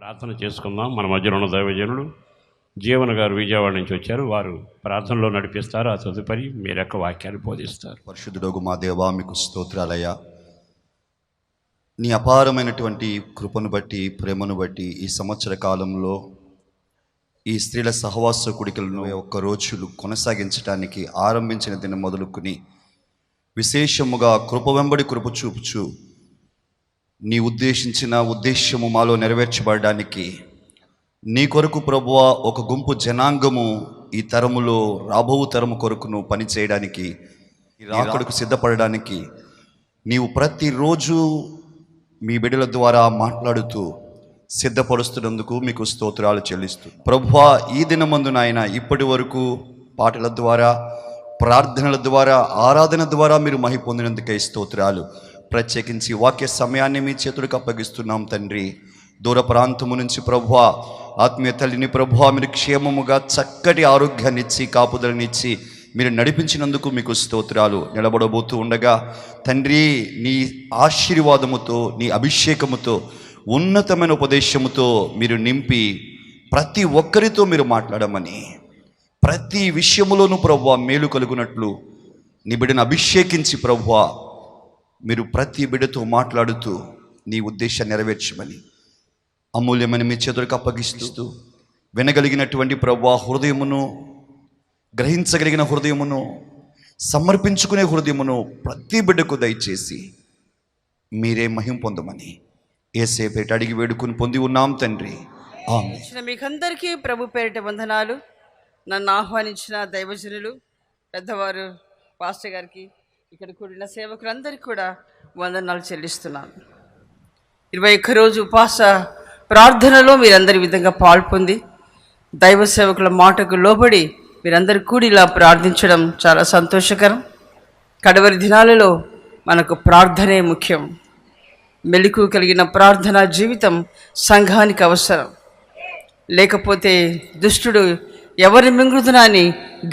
ప్రార్థన చేసుకుందాం. మన మధ్యలో ఉన్న దైవజనులు జీవన గారు విజయవాడ నుంచి వచ్చారు. వారు ప్రార్థనలో నడిపిస్తారు. ఆ తదుపరి మీరొక్క వాక్యాన్ని బోధిస్తారు. పరిశుద్ధుడగు మా దేవా, మీకు స్తోత్రాలయ్యా. నీ అపారమైనటువంటి కృపను బట్టి, ప్రేమను బట్టి ఈ సంవత్సర కాలంలో ఈ స్త్రీల సహవాస కుడికలను ఒక్క రోజులు కొనసాగించడానికి ఆరంభించిన దినం మొదలుకొని విశేషముగా కృప వెంబడి కృప చూపుచు నీ ఉద్దేశించిన ఉద్దేశ్యము మాలో నెరవేర్చబడడానికి నీ కొరకు ప్రభువా ఒక గుంపు జనాంగము ఈ తరములో రాబో తరము కొరకును పని చేయడానికి, ఈ రాకడకు సిద్ధపడడానికి నీవు ప్రతిరోజు మీ బిడ్డల ద్వారా మాట్లాడుతూ సిద్ధపరుస్తున్నందుకు మీకు స్తోత్రాలు చెల్లిస్తూ ప్రభువా, ఈ దినమందు నాయన ఇప్పటి వరకు పాటల ద్వారా, ప్రార్థనల ద్వారా, ఆరాధన ద్వారా మీరు మహి పొందినందుకై స్తోత్రాలు. ప్రత్యేకించి వాక్య సమయాన్ని మీ చేతులకు అప్పగిస్తున్నాం తండ్రి. దూర ప్రాంతము నుంచి ప్రభువా, ఆత్మీయ తల్లిని ప్రభువా మీరు క్షేమముగా చక్కటి ఆరోగ్యాన్నిచ్చి కాపుదలనిచ్చి మీరు నడిపించినందుకు మీకు స్తోత్రాలు. నిలబడబోతూ ఉండగా తండ్రి, నీ ఆశీర్వాదముతో, నీ అభిషేకముతో, ఉన్నతమైన ఉపదేశముతో మీరు నింపి ప్రతి ఒక్కరితో మీరు మాట్లాడమని, ప్రతి విషయములోనూ ప్రభువా మేలు కలుగునట్లు నీ బిడ్డను అభిషేకించి ప్రభువా మీరు ప్రతి బిడ్డతో మాట్లాడుతూ నీ ఉద్దేశాన్ని నెరవేర్చమని అమూల్యమైన మీ చేతులకు అప్పగిస్తూ వినగలిగినటువంటి ప్రభువా హృదయమును, గ్రహించగలిగిన హృదయమును, సమర్పించుకునే హృదయమును ప్రతి బిడ్డకు దయచేసి మీరే మహిమ పొందమని యేసే పేట అడిగి వేడుకుని పొంది ఉన్నాం తండ్రి. ఆమేన్. మీకందరికీ ప్రభు పేరిట వందనాలు. నన్ను ఆహ్వానించిన దైవజనులు, పెద్దవారు, పాస్టర్ గారికి, ఇక్కడ కూడిన సేవకులందరికీ కూడా వందనాలు చెల్లిస్తున్నాను. 21 రోజు ఉపవాస ప్రార్థనలో మీరందరి విధంగా పాల్పొంది దైవ సేవకుల మాటకు లోబడి మీరందరూ కూడి ఇలా ప్రార్థించడం చాలా సంతోషకరం. కడవరి దినాలలో మనకు ప్రార్థనే ముఖ్యం. మెలకువ కలిగిన ప్రార్థనా జీవితం సంఘానికి అవసరం. లేకపోతే దుష్టుడు ఎవరి మింగుదునని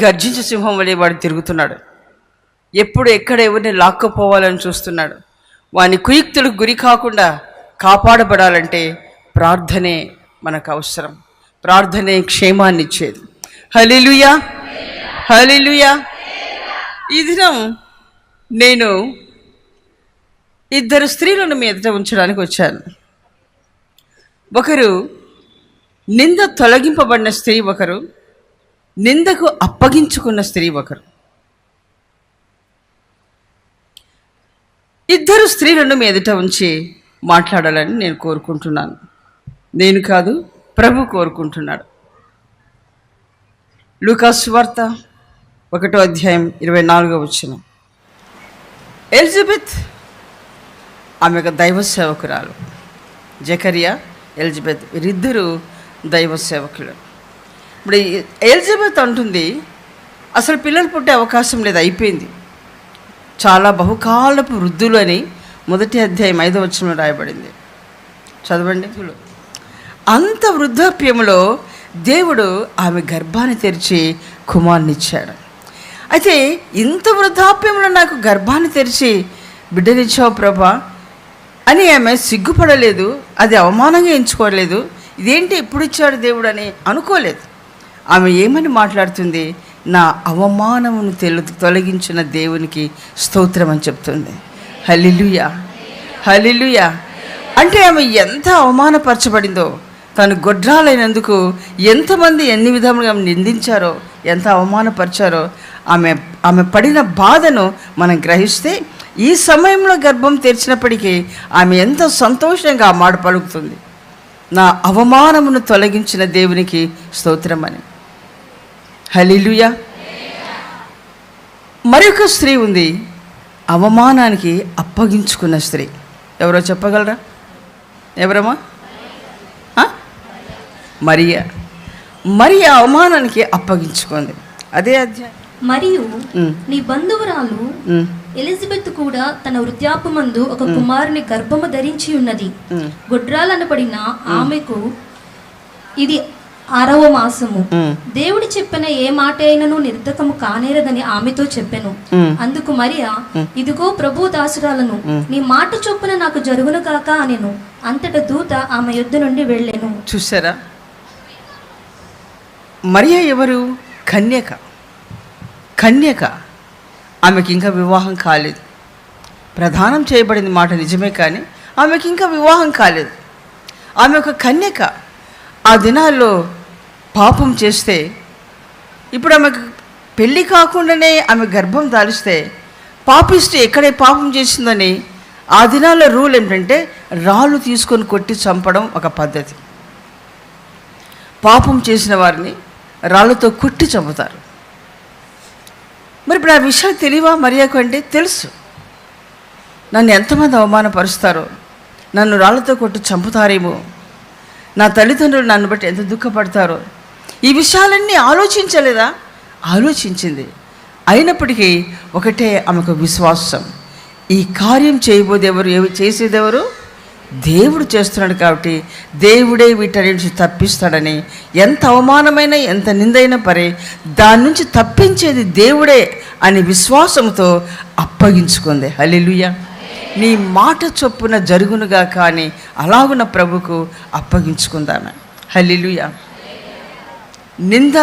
గర్జించే సింహం వలె వాడు తిరుగుతున్నాడు. ఎప్పుడు ఎక్కడ ఎవరిని లాక్కపోవాలని చూస్తున్నాడు. వాని కుయుక్తులకు గురి కాకుండా కాపాడబడాలంటే ప్రార్థనే మనకు అవసరం. ప్రార్థనే క్షేమాన్ని ఇచ్చేది. హల్లెలూయా, హల్లెలూయా. ఈ దినం నేను 2 స్త్రీలను మీ ఎదుట ఉంచడానికి వచ్చాను. ఒకరు నింద తొలగింపబడిన స్త్రీ, ఒకరు నిందకు అప్పగించుకున్న స్త్రీ. ఒకరు 2 స్త్రీలను మీ ఎదుట ఉంచి మాట్లాడాలని నేను కోరుకుంటున్నాను. నేను కాదు, ప్రభు కోరుకుంటున్నాడు. లూకా సువార్త 1వ అధ్యాయం 24వ వచనం. ఎలిజబెత్ ఆమె ఒక దైవ సేవకురాలు. జకరియా, ఎలిజబెత్ వీరిద్దరూ దైవ సేవకులు. ఇప్పుడు ఎలిజబెత్ అంటుంది, అసలు పిల్లలు పుట్టే అవకాశం లేదు, అయిపోయింది, చాలా బహుకాలపు వృద్ధులు అని 1వ అధ్యాయం 5వ వచనంలో రాయబడింది. చదవండి. అంత వృద్ధాప్యంలో దేవుడు ఆమె గర్భాన్ని తెరిచి కుమారునిచ్చాడు. అయితే ఇంత వృద్ధాప్యంలో నాకు గర్భాన్ని తెరిచి బిడ్డనిచ్చావు ప్రభా అని ఆమె సిగ్గుపడలేదు, అది అవమానంగా ఎంచుకోలేదు. ఇదేంటి ఎప్పుడు ఇచ్చాడు దేవుడు అని అనుకోలేదు. ఆమె ఏమని మాట్లాడుతుంది? నా అవమానమును తొలగించిన దేవునికి స్తోత్రం అని చెప్తుంది. హల్లెలూయా, హల్లెలూయా. అంటే ఆమె ఎంత అవమానపరచబడిందో, తను గొడ్రాలైనందుకు ఎంతమంది ఎన్ని విధములుగా నిందించారో, ఎంత అవమానపరిచారో, ఆమె పడిన బాధను మనం గ్రహిస్తే ఈ సమయంలో గర్భం తెరిచినప్పటికీ ఆమె ఎంతో సంతోషంగా ఆ మాట పలుకుతుంది, నా అవమానమును తొలగించిన దేవునికి స్తోత్రం అని. హల్లెలూయా. మరొక స్త్రీ ఉంది, అవమానానికి అప్పగించుకున్న స్త్రీ. ఎవరో చెప్పగలరా? ఎవరమ్మా? మరియా. మరియా అవమానానికి అప్పగించుకుంది. అదే అధ్యాయం. మరియు నీ బంధువురాలు ఎలిజబెత్ కూడా తన వృద్ధాప్యమందు ఒక కుమారుని గర్భము ధరించి ఉన్నది. గొడ్రాలనబడిన ఆమెకు ఇది 6వ మాసము. దేవుడు చెప్పిన ఏ మాట అయినను నిర్ధకము కానేరదని ఆమెతో చెప్పెను. అందుకు మరియా, ఇదిగో ప్రభు దాసురాలను, నీ మాట చొప్పున నాకు జరుగును కాక అనెను. అంతట దూత ఆమె యొద్ద నుండి వెళ్ళెను. చూసారా, మరియా ఎవరు? కన్యక. కన్యక. ఆమెకి ఇంకా వివాహం కాలేదు. ప్రదానం చేయబడింది మాట నిజమే, కానీ ఆమెకి ఇంకా వివాహం కాలేదు. ఆమె ఒక కన్యక. ఆ దినాల్లో పాపం చేస్తే, ఇప్పుడు ఆమెకు పెళ్ళి కాకుండానే ఆమె గర్భం దాలిస్తే పాపిష్టి ఎక్కడే పాపం చేసిందని ఆ దినాల్లో రూల్ ఏంటంటే రాళ్ళు తీసుకొని కొట్టి చంపడం ఒక పద్ధతి. పాపం చేసిన వారిని రాళ్ళతో కొట్టి చంపుతారు. మరి ఇప్పుడు ఆ విషయాలు తెలియవా మరియాకు? అంటే తెలుసు. నన్ను ఎంతమంది అవమానపరుస్తారో, నన్ను రాళ్ళతో కొట్టి చంపుతారేమో, నా తల్లిదండ్రులు నన్ను బట్టి ఎంత దుఃఖపడతారో, ఈ విషయాలన్నీ ఆలోచించలేదా? ఆలోచించింది. అయినప్పటికీ ఒకటే ఆమెకు విశ్వాసం, ఈ కార్యం చేయబోదేవరు, చేసేదెవరు? దేవుడు చేస్తున్నాడు కాబట్టి దేవుడే వీటన్నిటి నుంచి తప్పిస్తాడని, ఎంత అవమానమైన ఎంత నిందైనా పరే దాని నుంచి తప్పించేది దేవుడే అని విశ్వాసంతో అప్పగించుకుంది. హల్లెలూయా. నీ మాట చొప్పున జరుగునుగా కానీ అలాగున ప్రభుకు అప్పగించుకుందామె. హల్లెలూయా. నింద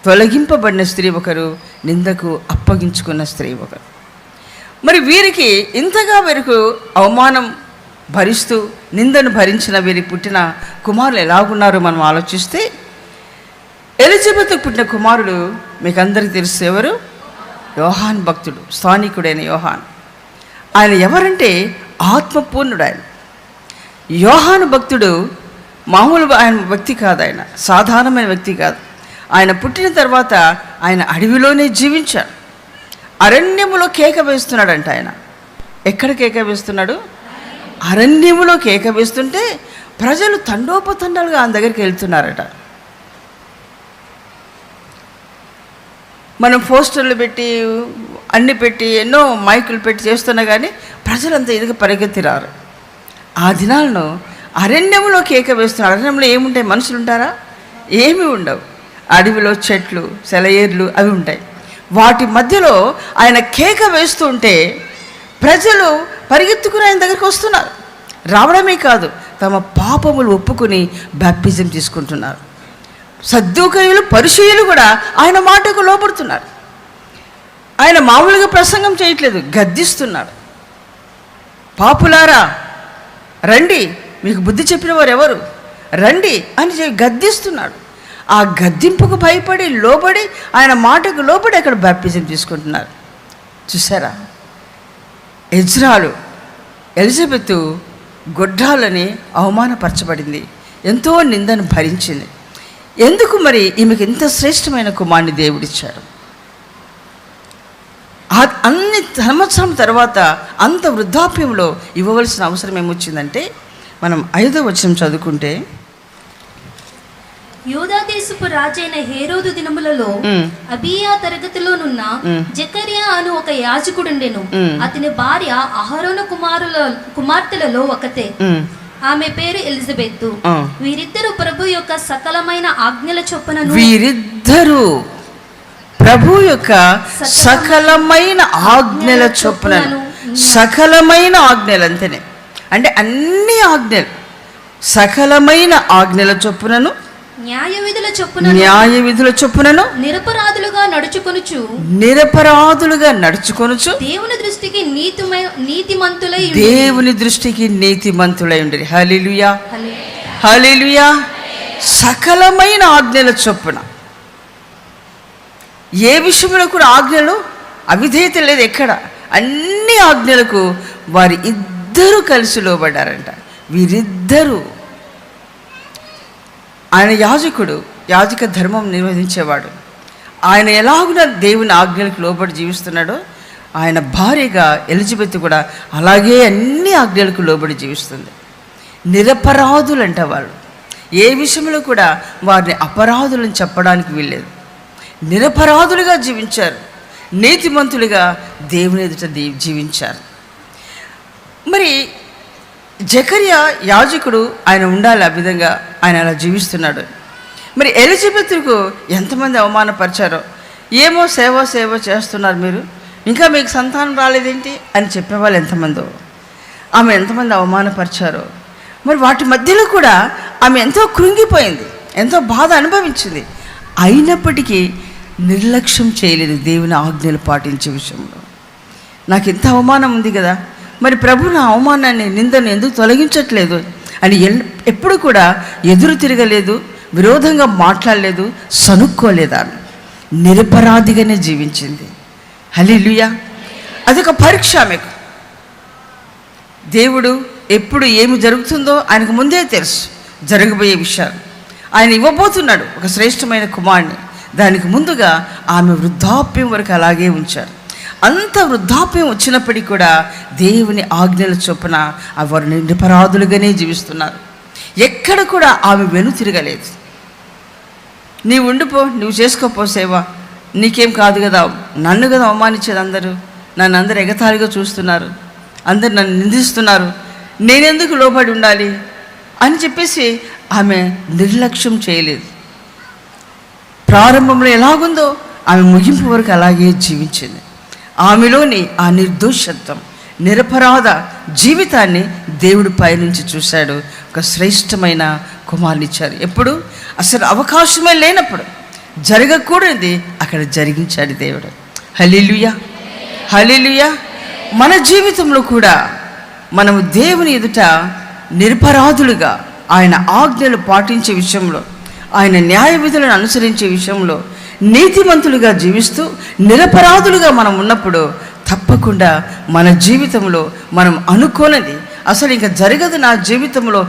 తొలగింపబడిన స్త్రీ ఒకరు, నిందకు అప్పగించుకున్న స్త్రీ ఒకరు. మరి వీరికి ఇంతగా వీరికి అవమానం భరిస్తూ నిందను భరించిన వీరికి పుట్టిన కుమారులు ఎలాగున్నారో మనం ఆలోచిస్తే, ఎలిజబెత్కు పుట్టిన కుమారుడు మీకు అందరికీ తెలుసు. ఎవరు? యోహాన్ భక్తుడు, స్థానికుడైన యోహాన్. ఆయన ఎవరంటే ఆత్మపూర్ణుడు. ఆయన యోహాను భక్తుడు మామూలుగా ఆయన వ్యక్తి కాదు, ఆయన సాధారణమైన వ్యక్తి కాదు. ఆయన పుట్టిన తర్వాత ఆయన అడవిలోనే జీవించాడు. అరణ్యములో కేక వేస్తున్నాడంట. ఆయన ఎక్కడ కేక వేస్తున్నాడు? అరణ్యములో కేక వేస్తుంటే ప్రజలు తండోపతండాలుగా ఆయన దగ్గరికి వెళ్తున్నారట. మనం పోస్టర్లు పెట్టి అన్ని పెట్టి ఎన్నో మైకులు పెట్టి చేస్తున్నా కానీ ప్రజలంతా ఇదిగా పరిగెత్తిరారు. ఆ దినాలను అరణ్యంలో కేక వేస్తున్నారు. అరణ్యంలో ఏముంటాయి? మనుషులు ఉంటారా? ఏమీ ఉండవు. అడవిలో చెట్లు, సెలయేర్లు అవి ఉంటాయి. వాటి మధ్యలో ఆయన కేక వేస్తూ ఉంటే ప్రజలు పరిగెత్తుకుని ఆయన దగ్గరికి వస్తున్నారు. రావడమే కాదు, తమ పాపములు ఒప్పుకొని బాప్టిజం తీసుకుంటున్నారు. సద్దూకయులు, పరిసయ్యులు కూడా ఆయన మాటకు లోబడుతున్నారు. ఆయన మామూలుగా ప్రసంగం చేయట్లేదు, గద్దిస్తున్నాడు. పాపులారా రండి, మీకు బుద్ధి చెప్పిన వారు ఎవరు, రండి అని గద్దిస్తున్నాడు. ఆ గద్దింపుకు భయపడి లోబడి ఆయన మాటకు లోబడి అక్కడ బాప్టిజం తీసుకుంటున్నారు. చూసారా? ఎలిజబెత్ గొడ్రాలని అవమానపరచబడింది, ఎంతో నిందను భరించింది. ఎందుకు మరి ఈమెకు ఇంత శ్రేష్టమైన కుమారుని దేవుడిచ్చాడు? అన్ని సంవత్సరం తర్వాత అంత వృద్ధాప్యంలో ఇవ్వవలసిన అవసరం ఏమొచ్చిందంటే, మనం 5వ వచనం చదువుకుంటే, యూదా దేశపు రాజైన హేరోదు దినములలో అబీయా తరగతిలోనున్న జకర్యా అను ఒక యాజకుడుండెను. అతని భార్య అహరోను కుమార్తెలలో ఒకతే. ఆమె పేరు ఎలిజబెత్. వీరిద్దరు ప్రభు యొక్క సకలమైన ఆజ్ఞల చొప్పున సకలమైన ఆజ్ఞలు అంతేనే, అంటే అన్ని ఆజ్ఞలు సకలమైన ఆజ్ఞల చొప్పునను న్యాయ విధుల చొప్పునను నిరపరాధులుగా నడుచుకొనుచు దేవుని దృష్టికి నీతిమంతులై ఉండిరి. హల్లెలూయా, హల్లెలూయా. సకలమైన ఆజ్ఞల చొప్పున, ఏ విషయంలో కూడా ఆజ్ఞలు అవిధేయత లేదు ఎక్కడ. అన్ని ఆజ్ఞలకు వారి ఇద్దరు కలిసి లోబడ్డారంట. వీరిద్దరూ, ఆయన యాజకుడు, యాజక ధర్మం నిర్వహించేవాడు. ఆయన ఎలాగున దేవుని ఆజ్ఞలకు లోబడి జీవిస్తున్నాడో, ఆయన భార్యగా ఎలిజబెత్ కూడా అలాగే అన్ని ఆజ్ఞలకు లోబడి జీవిస్తుంది. నిరపరాధులంట వాళ్ళు. ఏ విషయంలో కూడా వారిని అపరాధులను చెప్పడానికి వీల్లేదు. నిరపరాధులుగా జీవించారు, నీతిమంతులుగా దేవుని ఎదుట జీవించారు. మరి జకర్యా యాజకుడు, ఆయన ఉండాలి ఆ విధంగా, ఆయన అలా జీవిస్తున్నాడు. మరి ఎలిజబెత్కు ఎంతమంది అవమానపరిచారో, ఏమో సేవ చేస్తున్నారు మీరు, ఇంకా మీకు సంతానం రాలేదేంటి అని చెప్పేవాళ్ళు ఎంతమందో, ఆమె ఎంతమంది అవమానపరిచారో. మరి వాటి మధ్యలో కూడా ఆమె ఎంతో కృంగిపోయింది, ఎంతో బాధ అనుభవించింది. అయినప్పటికీ నిర్లక్ష్యం చేయలేదు దేవుని ఆజ్ఞలు పాటించే విషయంలో. నాకు ఎంత అవమానం ఉంది కదా, మరి ప్రభు నా అవమానాన్ని, నిందను ఎందుకు తొలగించట్లేదు అని ఎప్పుడు కూడా ఎదురు తిరగలేదు, విరోధంగా మాట్లాడలేదు, సనుక్కోలేదు. ఆమె నిరపరాధిగానే జీవించింది. హల్లెలూయా. అదొక పరీక్ష ఆమెకు. దేవుడు ఎప్పుడు ఏమి జరుగుతుందో ఆయనకు ముందే తెలుసు, జరగబోయే విషయాలు. ఆయన ఇవ్వబోతున్నాడు ఒక శ్రేష్టమైన కుమారుని. దానికి ముందుగా ఆమె వృద్ధాప్యం వరకు అలాగే ఉంచారు. అంత వృద్ధాప్యం వచ్చినప్పటికీ కూడా దేవుని ఆజ్ఞల చొప్పున వారు నిరపరాధులుగానే జీవిస్తున్నారు. ఎక్కడ కూడా ఆమె వెను తిరగలేదు. నీవు ఉండిపో, నువ్వు చేసుకోపో సేవ, నీకేం కాదు కదా, నన్ను కదా అవమానించేది అందరూ, నన్ను అందరు ఎగతాళిగా చూస్తున్నారు, అందరు నన్ను నిందిస్తున్నారు, నేనెందుకు లోబడి ఉండాలి అని చెప్పేసి ఆమె నిర్లక్ష్యం చేయలేదు. ప్రారంభంలో ఎలాగుందో ఆమె ముగింపు వరకు అలాగే జీవించింది. ఆమెలోని ఆ నిర్దోషత్వం, నిరపరాధ జీవితాన్ని దేవుడు పైనుంచి చూశాడు. ఒక శ్రేష్టమైన కుమారుని ఇచ్చారు. ఎప్పుడు అసలు అవకాశమే లేనప్పుడు, జరగకూడనిది అక్కడ జరిగించాడు దేవుడు. హల్లెలూయా, హల్లెలూయా. మన జీవితంలో కూడా మనము దేవుని ఎదుట నిరపరాధులుగా, ఆయన ఆజ్ఞలు పాటించే విషయంలో, ఆయన న్యాయ విధులను అనుసరించే విషయంలో నీతిమంతులుగా జీవిస్తూ నిరపరాధులుగా మనం ఉన్నప్పుడు తప్పకుండా మన జీవితంలో మనం అనుకోనిది, అసలు ఇంకా జరగదు నా జీవితంలో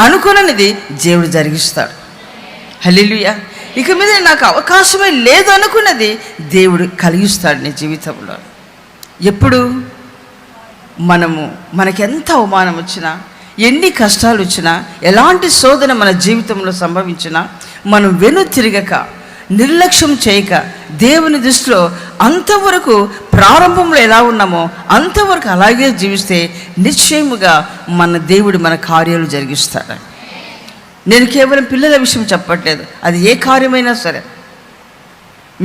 అనుకునేది దేవుడు జరిగిస్తాడు. హల్లెలూయా. ఇక మీద నాకు అవకాశమే లేదు అనుకున్నది దేవుడు కలిగిస్తాడు నీ జీవితంలో. ఎప్పుడు మనకెంత అవమానం వచ్చినా, ఎన్ని కష్టాలు వచ్చినా, ఎలాంటి శోధన మన జీవితంలో సంభవించినా మనం వెను తిరగక, నిర్లక్ష్యం చేయక, దేవుని దృష్టిలో అంతవరకు ప్రారంభంలో ఎలా ఉన్నామో అంతవరకు అలాగే జీవిస్తే నిశ్చయముగా మన దేవుడు మన కార్యాలు జరిగిస్తాడు. నేను కేవలం పిల్లల విషయం చెప్పట్లేదు, అది ఏ కార్యమైనా సరే,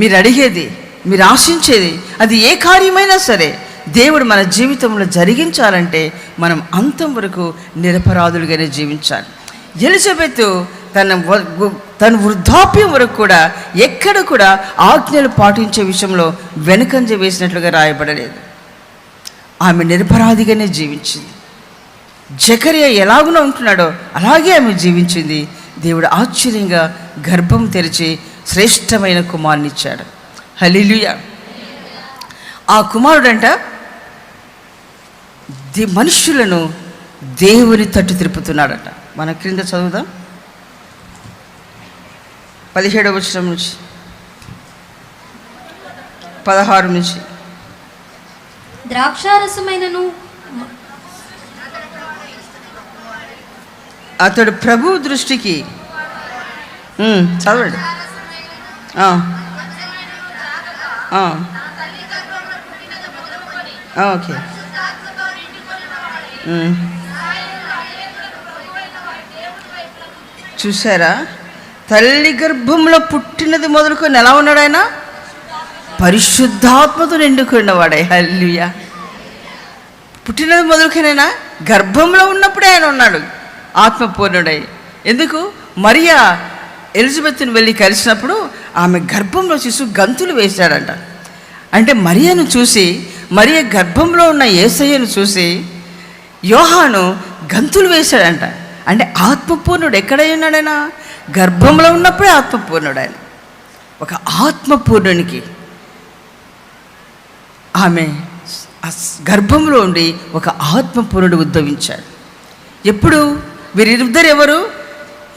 మీరు అడిగేది, మీరు ఆశించేది, అది ఏ కార్యమైనా సరే దేవుడు మన జీవితంలో జరిగించాలంటే మనం అంతం వరకు నిరపరాధులుగానే జీవించాలి. ఎలిజబెత్ తన వృద్ధాప్యం వరకు కూడా ఎక్కడ కూడా ఆజ్ఞలు పాటించే విషయంలో వెనుకంజ వేసినట్లుగా రాయబడలేదు. ఆమె నిరపరాధిగానే జీవించింది. జకరియా ఎలాగునో ఉంటున్నాడో అలాగే ఆమె జీవించింది. దేవుడు ఆశ్చర్యంగా గర్భం తెరిచి శ్రేష్టమైన కుమారుని ఇచ్చాడు. హల్లెలూయా. ఆ కుమారుడంట మనుష్యులను దేవుని తట్టు తిరుపుతున్నాడట. మన క్రింద చదువుదాం, 17వ వచనం నుంచి 16 నుంచి. ద్రాక్షారసమైనను అతడు ప్రభు దృష్టికి చదవండి. ఓకే. చూసారా, తల్లి గర్భంలో పుట్టినది మొదలుకొని ఎలా ఉన్నాడు ఆయన? పరిశుద్ధాత్మతో నిండుకున్నవాడే. హల్లెలూయా. పుట్టినది మొదలుకొనైనా గర్భంలో ఉన్నప్పుడే ఆయన ఉన్నాడు ఆత్మపూర్ణుడై. ఎందుకు? మరియా ఎలిజబెత్ని వెళ్ళి కలిసినప్పుడు ఆమె గర్భంలో శిశువు గంతులు వేశాడంట. అంటే మరియను చూసి, మరియ గర్భంలో ఉన్న యేసయ్యను చూసి యోహాను గంతులు వేశాడంట. అంటే ఆత్మపూర్ణుడు ఎక్కడై ఉన్నాడైనా? గర్భంలో ఉన్నప్పుడే ఆత్మపూర్ణుడు ఆయన. ఒక ఆత్మపూర్ణునికి ఆమె గర్భంలో ఉండి ఒక ఆత్మపూర్ణుడు ఉద్భవించాడు. ఎప్పుడు? వీరిద్దరు ఎవరు?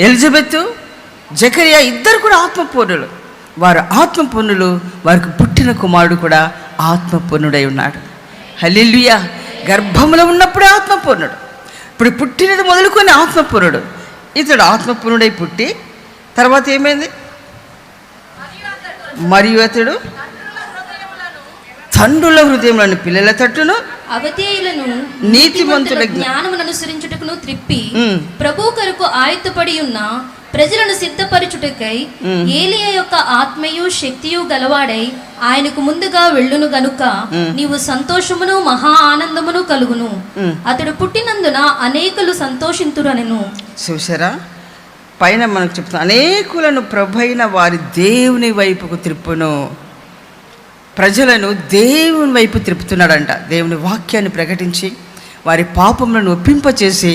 ఎలిజబెత్, జకరియా ఇద్దరు కూడా ఆత్మపూర్ణులు. వారు ఆత్మపూర్ణులు. వారికి పుట్టిన కుమారుడు కూడా ఆత్మపూర్ణుడై ఉన్నాడు. హల్లెలూయా. గర్భంలో ఉన్నప్పుడే ఆత్మపూర్ణుడు. ఇప్పుడు పుట్టినది మొదలుకొని ఆత్మపూర్ణుడు. ఇతడు ఆత్మపూర్ణుడై పుట్టి తర్వాత ఏమైంది? మరియు అతడు తండ్రుల హృదయంలోని పిల్లల తట్టును అవధేయులను నీతిమంతుల జ్ఞానమును అనుసరించుటకును త్రిప్పి ప్రభు కొరకు ఆయత్తపడి ఉన్న ప్రజలను సిద్ధపరచుటకై ఏలియా యొక్క ఆత్మయు శక్తియు గలవాడై ఆయనకు ముందుగా వెళ్ళును గనుక నీవు సంతోషమును మహా ఆనందమును కలుగును. అతడు పుట్టినందున అనేకులు సంతోషింతురనెను. చూసారా, పైన మనకు చెప్తున్నా, అనేకులను ప్రభైన వారి దేవుని వైపుకు త్రిప్పును. ప్రజలను దేవుని వైపు త్రిప్పుతున్నాడంట. దేవుని వాక్యాన్ని ప్రకటించి వారి పాపములను ఒప్పింపచేసి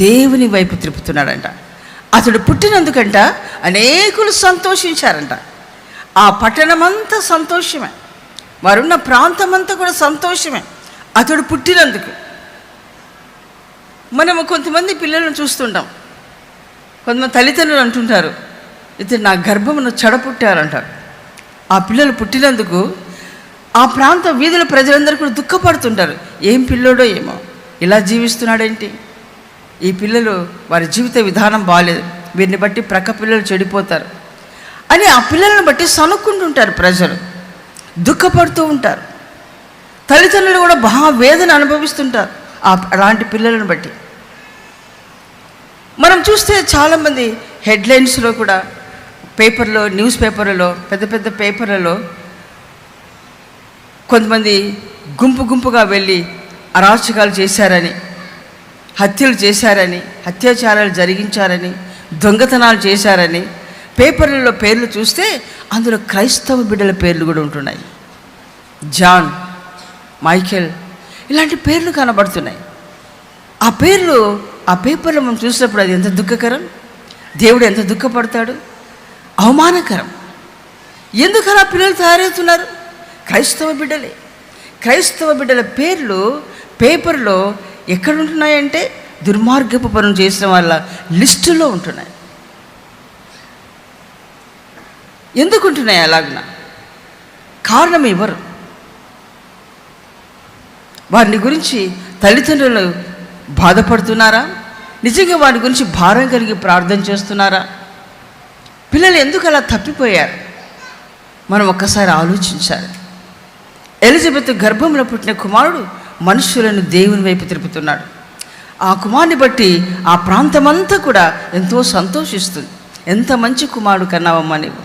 దేవుని వైపు త్రిప్పుతున్నాడంట. అతడు పుట్టినందుకంట అనేకులు సంతోషించారంట. ఆ పట్టణమంతా సంతోషమే, వారున్న ప్రాంతమంతా కూడా సంతోషమే అతడు పుట్టినందుకు. మనము కొంతమంది పిల్లలను చూస్తుంటాం. కొంతమంది తల్లిదండ్రులు అంటుంటారు, ఇతడు నా గర్భమును చెడపుట్టారంటారు. ఆ పిల్లలు పుట్టినందుకు ఆ ప్రాంత వీధుల ప్రజలందరూ కూడా దుఃఖపడుతుంటారు. ఏం పిల్లోడో ఏమో, ఇలా జీవిస్తున్నాడేంటి, ఈ పిల్లలు వారి జీవిత విధానం బాగాలేదు, వీరిని బట్టి ప్రక్క పిల్లలు చెడిపోతారు అని ఆ పిల్లలను బట్టి సనుక్కుంటుంటారు. ప్రజలు దుఃఖపడుతూ ఉంటారు. తల్లిదండ్రులు కూడా బాగా వేదన అనుభవిస్తుంటారు అలాంటి పిల్లలను బట్టి. మనం చూస్తే చాలామంది హెడ్లైన్స్లో కూడా, పేపర్లో, న్యూస్ పేపర్లలో, పెద్ద పెద్ద పేపర్లలో కొంతమంది గుంపుగా వెళ్ళి అరాచకాలు చేశారని, హత్యలు చేశారని, అత్యాచారాలు జరిగించారని, దొంగతనాలు చేశారని పేపర్లలో పేర్లు చూస్తే అందులో క్రైస్తవ బిడ్డల పేర్లు కూడా ఉంటున్నాయి. జాన్, మైకేల్, ఇలాంటి పేర్లు కనబడుతున్నాయి. ఆ పేర్లు ఆ పేపర్లో మనం చూసినప్పుడు అది ఎంత దుఃఖకరం, దేవుడు ఎంత దుఃఖపడతాడు, అవమానకరం. ఎందుకు అలా పిల్లలు తయారవుతున్నారు? క్రైస్తవ బిడ్డలే. క్రైస్తవ బిడ్డల పేర్లు పేపర్లో ఎక్కడ ఉంటున్నాయంటే దుర్మార్గపు పనులు చేసిన వాళ్ళ లిస్టులో ఉంటున్నాయి. ఎందుకు ఉంటున్నాయి అలాగన? కారణం ఎవరు? వారిని గురించి తల్లిదండ్రులు బాధపడుతున్నారా? నిజంగా వారి గురించి భారం కలిగి ప్రార్థన చేస్తున్నారా? పిల్లలు ఎందుకు అలా తప్పిపోయారు? మనం ఒక్కసారి ఆలోచించాలి. ఎలిజబెత్ గర్భంలో పుట్టిన కుమారుడు మనుషులను దేవుని వైపు తిప్పుతున్నాడు. ఆ కుమారుని బట్టి ఆ ప్రాంతమంతా కూడా ఎంతో సంతోషిస్తుంది. ఎంత మంచి కుమారుడు కన్నావమ్మా నీవు,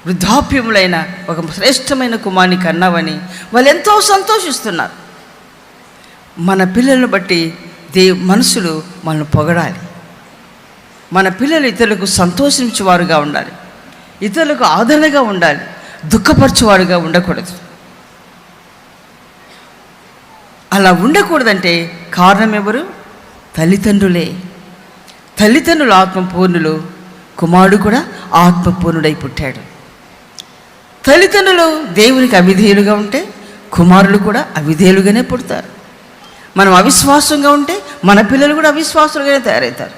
వృద్ధాప్యములైన ఒక శ్రేష్టమైన కుమారుని కన్నావని వాళ్ళు ఎంతో సంతోషిస్తున్నారు. మన పిల్లలను బట్టి మనుషులు మనల్ని పొగడాలి. మన పిల్లలు ఇతరులకు సంతోషించేవారుగా ఉండాలి, ఇతరులకు ఆదరణగా ఉండాలి, దుఃఖపరచేవారుగా ఉండకూడదు. అలా ఉండకూడదంటే కారణం ఎవరు? తల్లిదండ్రులే. తల్లిదండ్రులు ఆత్మపూర్ణులు, కుమారుడు కూడా ఆత్మపూర్ణుడై పుట్టాడు. తల్లిదండ్రులు దేవునికి అవిధేయులుగా ఉంటే కుమారులు కూడా అవిధేయులుగానే పుడతారు. మనం అవిశ్వాసంగా ఉంటే మన పిల్లలు కూడా అవిశ్వాసులుగానే తయారవుతారు.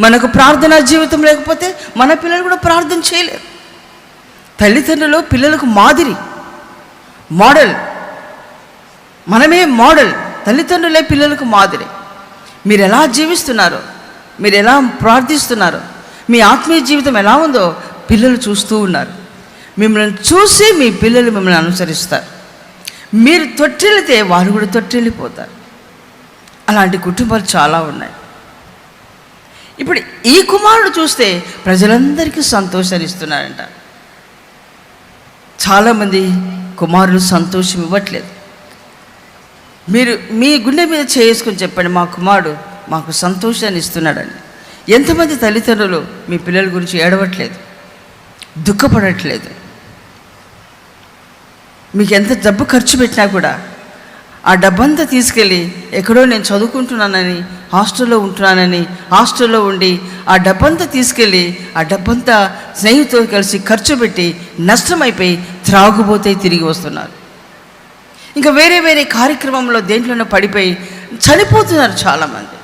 మనకు ప్రార్థనా జీవితం లేకపోతే మన పిల్లలు కూడా ప్రార్థన చేయలేరు. తల్లిదండ్రులు పిల్లలకు మాదిరి, మోడల్. మనమే మోడల్, తల్లిదండ్రులే పిల్లలకు మాదిరి. మీరు ఎలా జీవిస్తున్నారో, మీరు ఎలా ప్రార్థిస్తున్నారో, మీ ఆత్మీయ జీవితం ఎలా ఉందో పిల్లలు చూస్తూ ఉన్నారు. మిమ్మల్ని చూసి మీ పిల్లలు మిమ్మల్ని అనుసరిస్తారు. మీరు తొట్టిల్లితే వారు కూడా తొట్టిల్లిపోతారు. అలాంటి కుటుంబాలు చాలా ఉన్నాయి. ఇప్పుడు ఈ కుమారుడు చూస్తే ప్రజలందరికీ సంతోషాన్ని ఇస్తున్నాడంట. చాలామంది కుమారులు సంతోషం ఇవ్వట్లేదు. మీరు మీ గుండె మీద చేసుకొని చెప్పండి, మా కుమారుడు మాకు సంతోషాన్ని ఇస్తున్నాడని. ఎంతమంది తల్లిదండ్రులు మీ పిల్లల గురించి ఏడవట్లేదు, దుఃఖపడట్లేదు? మీకు ఎంత డబ్బు ఖర్చు పెట్టినా కూడా ఆ డబ్బంతా తీసుకెళ్ళి ఎక్కడో నేను చదువుకుంటున్నానని, హాస్టల్లో ఉంటున్నానని, హాస్టల్లో ఉండి ఆ డబ్బంతా తీసుకెళ్ళి ఆ డబ్బంతా స్నేహితులతో కలిసి ఖర్చు పెట్టి నష్టమైపోయి త్రాగుబోతే తిరిగి వస్తున్నారు. ఇంకా వేరే వేరే కార్యక్రమంలో దేంట్లోనో పడిపోయి చనిపోతున్నారు చాలామంది.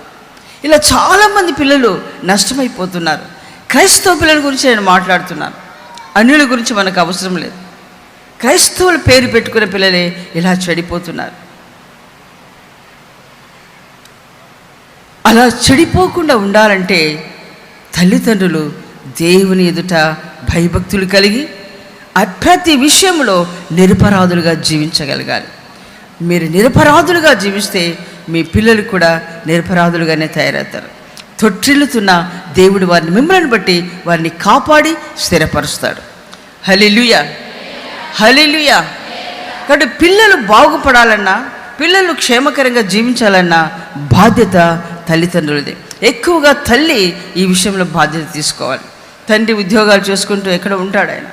ఇలా చాలామంది పిల్లలు నష్టమైపోతున్నారు. క్రైస్తవ పిల్లల గురించి నేను మాట్లాడుతున్నాను, అన్యుల గురించి మనకు అవసరం లేదు. క్రైస్తవుల పేరు పెట్టుకునే పిల్లలే ఇలా చెడిపోతున్నారు. అలా చెడిపోకుండా ఉండాలంటే తల్లిదండ్రులు దేవుని ఎదుట భయభక్తులు కలిగి ప్రతి విషయంలో నిరపరాధులుగా జీవించగలగాలి. మీరు నిరపరాధులుగా జీవిస్తే మీ పిల్లలు కూడా నిరపరాధులుగానే తయారవుతారు. తొట్టిల్లుతున్న దేవుడు వారిని మిమ్మల్ని బట్టి వారిని కాపాడి స్థిరపరుస్తాడు. హల్లెలూయా, హల్లెలూయా. కాబట్టి పిల్లలు బాగుపడాలన్నా, పిల్లలు క్షేమకరంగా జీవించాలన్నా బాధ్యత తల్లిదండ్రులది. ఎక్కువగా తల్లి ఈ విషయంలో బాధ్యత తీసుకోవాలి. తండ్రి ఉద్యోగాలు చేసుకుంటూ ఎక్కడ ఉంటాడు ఆయన,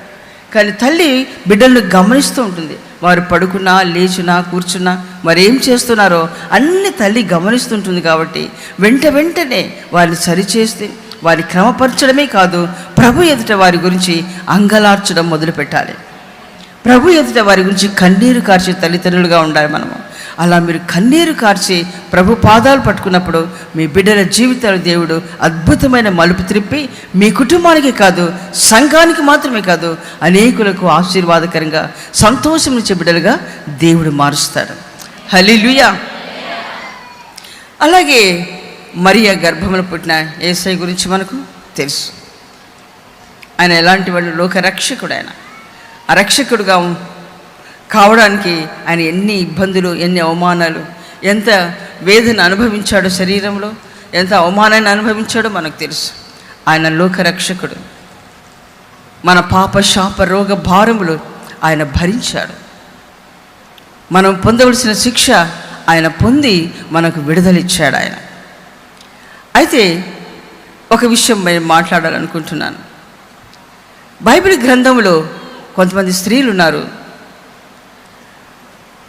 కానీ తల్లి బిడ్డలను గమనిస్తూ ఉంటుంది. వారు పడుకున్నా, లేచున్నా, కూర్చున్నా, మరేం చేస్తున్నారో అన్ని తల్లి గమనిస్తుంటుంది. కాబట్టి వెంటనే వారిని సరిచేస్తే, వారిని క్రమపరచడమే కాదు, ప్రభు ఎదుట వారి గురించి అంగలార్చడం మొదలుపెట్టాలి. ప్రభు ఎదుట వారి గురించి కన్నీరు కార్చే తల్లిదండ్రులుగా ఉండాలి మనము. అలా మీరు కన్నీరు కార్చి ప్రభు పాదాలు పట్టుకున్నప్పుడు మీ బిడ్డల జీవితాలు దేవుడు అద్భుతమైన మలుపు త్రిప్పి మీ కుటుంబానికి కాదు, సంఘానికి మాత్రమే కాదు, అనేకులకు ఆశీర్వాదకరంగా సంతోషమిచ్చే బిడ్డలుగా దేవుడు మారుస్తాడు. హల్లెలూయా. అలాగే మరియ గర్భమున పుట్టిన యేసయ్య గురించి మనకు తెలుసు. ఆయన ఎలాంటి వాడు? లోకరక్షకుడు. ఆయన ఆ రక్షకుడుగా కావడానికి ఆయన ఎన్ని ఇబ్బందులు, ఎన్ని అవమానాలు, ఎంత వేదన అనుభవించాడో, శరీరంలో ఎంత అవమానాన్ని అనుభవించాడో మనకు తెలుసు. ఆయన లోకరక్షకుడు. మన పాప శాప రోగ భారములు ఆయన భరించాడు. మనం పొందవలసిన శిక్ష ఆయన పొంది మనకు విడుదలిచ్చాడు ఆయన. అయితే ఒక విషయం నేను మాట్లాడాలనుకుంటున్నాను. బైబిల్ గ్రంథంలో కొంతమంది స్త్రీలు ఉన్నారు.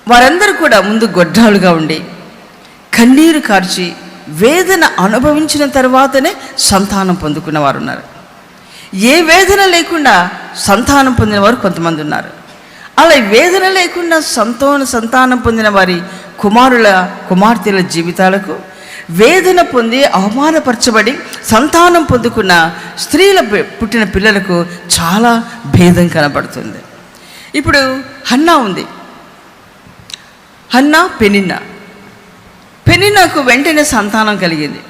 వారందరూ కూడా ముందు గొడ్రాలుగా ఉండి కన్నీరు కార్చి వేదన అనుభవించిన తర్వాతనే సంతానం పొందుకున్న వారు ఉన్నారు. ఏ వేదన లేకుండా సంతానం పొందిన వారు కొంతమంది ఉన్నారు. అలా వేదన లేకుండా సంతానం పొందిన వారి కుమార్తెల జీవితాలకు వేదన పొంది అవమానపరచబడి సంతానం పొందుకున్న స్త్రీల పుట్టిన పిల్లలకు చాలా భేదం కనబడుతుంది. ఇప్పుడు హన్నా ఉంది. హన్నా, పెనిన్నాకు వెంటనే సంతానం కలిగింది.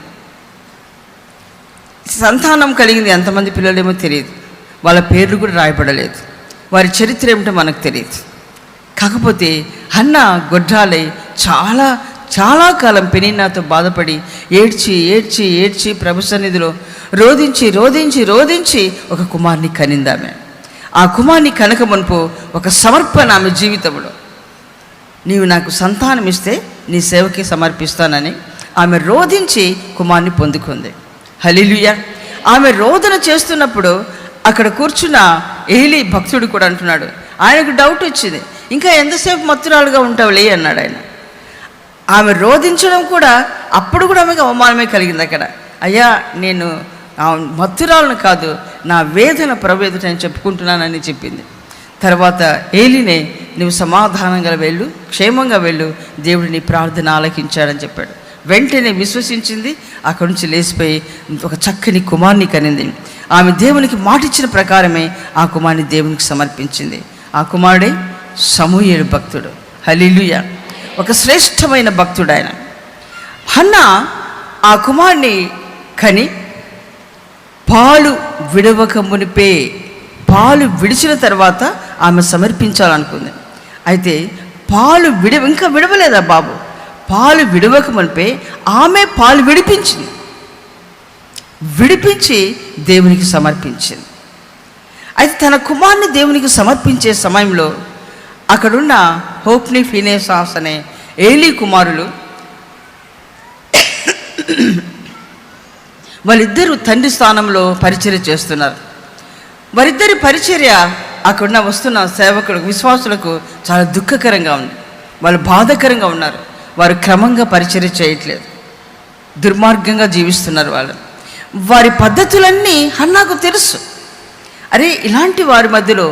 సంతానం కలిగింది. ఎంతమంది పిల్లలేమో తెలియదు, వాళ్ళ పేర్లు కూడా రాయబడలేదు, వారి చరిత్ర ఏమిటో మనకు తెలియదు. కాకపోతే హన్నా గొడ్రాలై చాలా కాలం పెనిన్నాతో బాధపడి ఏడ్చి ప్రభు సన్నిధిలో రోధించి ఒక కుమార్ని కనిందామె. ఆ కుమార్ని కనక మునుపు ఒక సమర్పణ ఆమె జీవితంలో, నీవు నాకు సంతానం ఇస్తే నీ సేవకి సమర్పిస్తానని ఆమె రోధించి కుమార్ని పొందుకుంది. హల్లెలూయా. ఆమె రోదన చేస్తున్నప్పుడు అక్కడ కూర్చున్న ఏలీ భక్తుడు కూడా అంటున్నాడు, ఆయనకు డౌట్ వచ్చింది, ఇంకా ఎంతసేపు మత్తురాలుగా ఉంటావులే అన్నాడు ఆయన. ఆమె రోధించడం కూడా అప్పుడు కూడా ఆమెకు అవమానమే కలిగింది. అక్కడ అయ్యా నేను మత్తురాలను కాదు, నా వేదన ప్రభు ఎదుట నేను చెప్పుకుంటున్నానని చెప్పింది. తర్వాత ఏలీనే నువ్వు సమాధానంగా వెళ్ళు, క్షేమంగా వెళ్ళు, దేవుడు నీ ప్రార్థన ఆలకించాడని చెప్పాడు. వెంటనే విశ్వసించింది. అక్కడి నుంచి లేచిపోయి ఒక చక్కని కుమార్ని కనింది. ఆమె దేవునికి మాటిచ్చిన ప్రకారమే ఆ కుమార్ని దేవునికి సమర్పించింది. ఆ కుమారుడే సమూయేలు భక్తుడు. హల్లెలూయా. ఒక శ్రేష్టమైన భక్తుడు ఆయన. హన్నా ఆ కుమార్ని కని పాలు విడవక మునిపే, పాలు విడిచిన తర్వాత ఆమె సమర్పించాలనుకుంది. అయితే పాలు ఇంకా విడవలేదా బాబు? పాలు విడవక మునిపే ఆమె పాలు విడిపించి దేవునికి సమర్పించింది. అయితే తన కుమార్ని దేవునికి సమర్పించే సమయంలో అక్కడున్న హోప్ని, ఫినేసాస్ అనే ఏలీ కుమారులు వాళ్ళిద్దరూ తండ్రి స్థానంలో పరిచర్య చేస్తున్నారు. వారిద్దరి పరిచర్య అక్కడున్న వస్తున్న సేవకులకు, విశ్వాసులకు చాలా దుఃఖకరంగా ఉంది. వాళ్ళు బాధాకరంగా ఉన్నారు. వారు క్రమంగా పరిచర్య చేయట్లేదు, దుర్మార్గంగా జీవిస్తున్నారు. వారి పద్ధతులన్నీ హన్నాకు తెలుసు. అరే, ఇలాంటి వారి మధ్యలో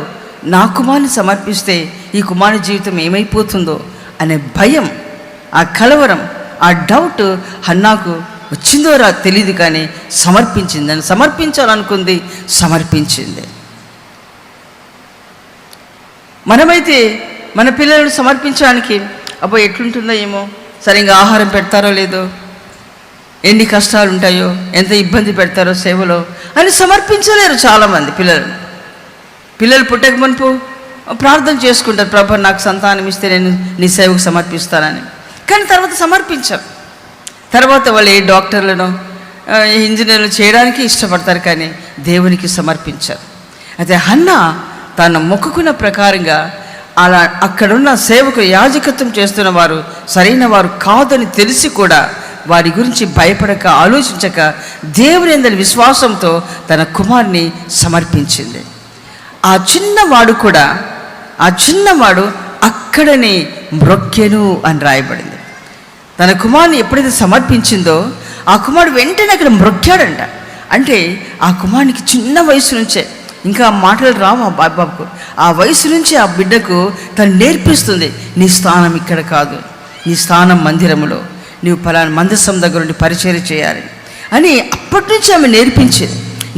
నా కుమార్ని సమర్పిస్తే ఈ కుమారుని జీవితం ఏమైపోతుందో అనే భయం, ఆ కలవరం, ఆ డౌట్ హన్నాకు వచ్చిందో తెలియదు, కానీ సమర్పించింది. అని సమర్పించాలనుకుంది, సమర్పించింది. మనమైతే మన పిల్లలను సమర్పించడానికి అబ్బో ఎట్లుంటుందో ఏమో, సరిగ్గా ఆహారం పెడతారో లేదో, ఎన్ని కష్టాలు ఉంటాయో, ఎంత ఇబ్బంది పెడతారో సేవలో అని సమర్పించలేరు చాలామంది. పిల్లలు పుట్టక మునుపు ప్రార్థన చేసుకుంటారు, ప్రభు నాకు సంతానం ఇస్తే నేను నీ సేవకు సమర్పిస్తానని. కానీ తర్వాత సమర్పించారు. తర్వాత వాళ్ళు ఏ డాక్టర్లను ఇంజనీర్లు చేయడానికి ఇష్టపడతారు, కానీ దేవునికి సమర్పించారు. అయితే హన్నా తను మొక్కుకున్న ప్రకారంగా అలా అక్కడున్న సేవకులు యాజకత్వం చేస్తున్న వారు సరైన వారు కాదని తెలిసి కూడా వారి గురించి భయపడక ఆలోచించక దేవుని యందు విశ్వాసంతో తన కుమారుని సమర్పించింది. ఆ చిన్నవాడు అక్కడనే మ్రొక్కెను అని రాయబడింది. తన కుమారుని ఎప్పుడైతే సమర్పించిందో ఆ కుమారుడు వెంటనే అక్కడ మ్రొక్కాడంట. అంటే ఆ కుమారునికి చిన్న వయసు నుంచే, ఇంకా మాటలు రావు ఆ బాబాకు, ఆ వయసు నుంచి ఆ బిడ్డకు తను నేర్పిస్తుంది, నీ స్థానం ఇక్కడ కాదు, నీ స్థానం మందిరములో, నీవు పలానా మందసం దగ్గర నుండి పరిచర్య చేయాలి అని అప్పటి నుంచి ఆమె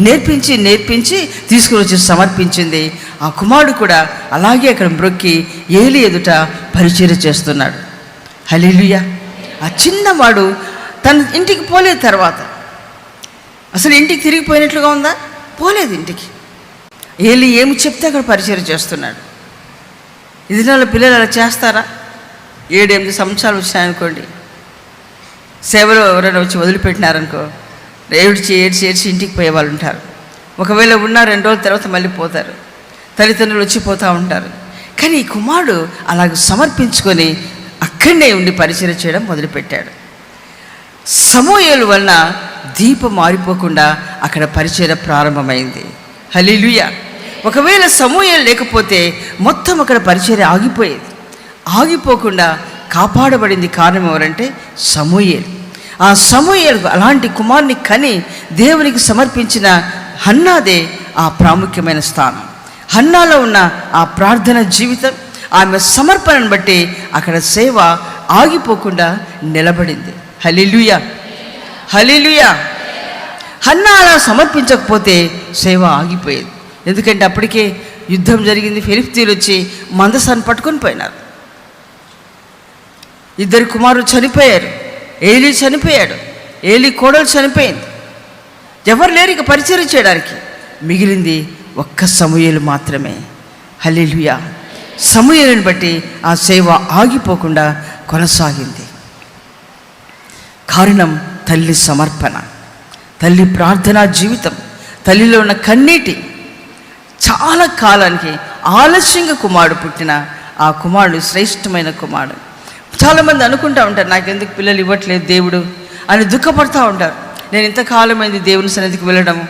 నేర్పించి తీసుకుని వచ్చి సమర్పించింది. ఆ కుమారుడు కూడా అలాగే అక్కడ మ్రొక్కి ఏలి ఎదుట పరిచర్య చేస్తున్నాడు. హల్లెలూయా. ఆ చిన్నవాడు తన ఇంటికి పోలేదు. తర్వాత అసలు ఇంటికి తిరిగిపోయినట్లుగా ఉందా? పోలేదు ఇంటికి. ఏలి ఏమి చెప్తే అక్కడ పరిచర్య చేస్తున్నాడు. ఈ దినాల్లో పిల్లలు అలా చేస్తారా? 7-8 సంవత్సరాలు వచ్చాయనుకోండి, సేవలో ఎవరైనా వచ్చి వదిలిపెట్టినారనుకో, ఏడ్చి ఇంటికి పోయే వాళ్ళు ఉంటారు. ఒకవేళ ఉన్న 2 రోజుల తర్వాత మళ్ళీ పోతారు, తల్లిదండ్రులు వచ్చిపోతూ ఉంటారు. కానీ ఈ కుమారుడు అలాగ సమర్పించుకొని అక్కడనే ఉండి పరిచర్య చేయడం మొదలుపెట్టాడు. సమూయేలు వలన దీపం మారిపోకుండా అక్కడ పరిచర్య ప్రారంభమైంది. హల్లెలూయా. ఒకవేళ సమూయేలు లేకపోతే మొత్తం అక్కడ పరిచర్య ఆగిపోకుండా కాపాడబడింది. కారణం ఎవరంటే సమూయేలు. ఆ సమూయేలు అలాంటి కుమారుని కని దేవునికి సమర్పించిన హన్నాదే ఆ ప్రాముఖ్యమైన స్థానం. హన్నాలో ఉన్న ఆ ప్రార్థన జీవితం, ఆమె సమర్పణను బట్టి అక్కడ సేవ ఆగిపోకుండా నిలబడింది. హల్లెలూయా, హల్లెలూయా. హన్నా అలా సమర్పించకపోతే సేవ ఆగిపోయేది. ఎందుకంటే అప్పటికే యుద్ధం జరిగింది, ఫిలిష్తీయులు వచ్చి మందసాన్ని పట్టుకొని పోయినారు. 2 కుమారులు చనిపోయారు, ఏలీ చనిపోయాడు, ఏలీ కోడలు చనిపోయింది. ఎవరు లేరు ఇక పరిచర్య చేయడానికి. మిగిలింది ఒక్క సమూయేలు మాత్రమే. హల్లెలూయా. సమూయేలుని బట్టి ఆ సేవ ఆగిపోకుండా కొనసాగింది. కారణం తల్లి సమర్పణ, తల్లి ప్రార్థనా జీవితం, తల్లిలో ఉన్న కన్నీటి. చాలా కాలానికి ఆలస్యంగా కుమారుడు పుట్టిన ఆ కుమారుడు శ్రేష్టమైన కుమారుడు. చాలామంది అనుకుంటూ ఉంటారు, నాకెందుకు పిల్లలు ఇవ్వట్లేదు దేవుడు అని దుఃఖపడుతూ ఉంటారు. నేను ఇంతకాలమైంది దేవుని సన్నిధికి వెళ్ళడము,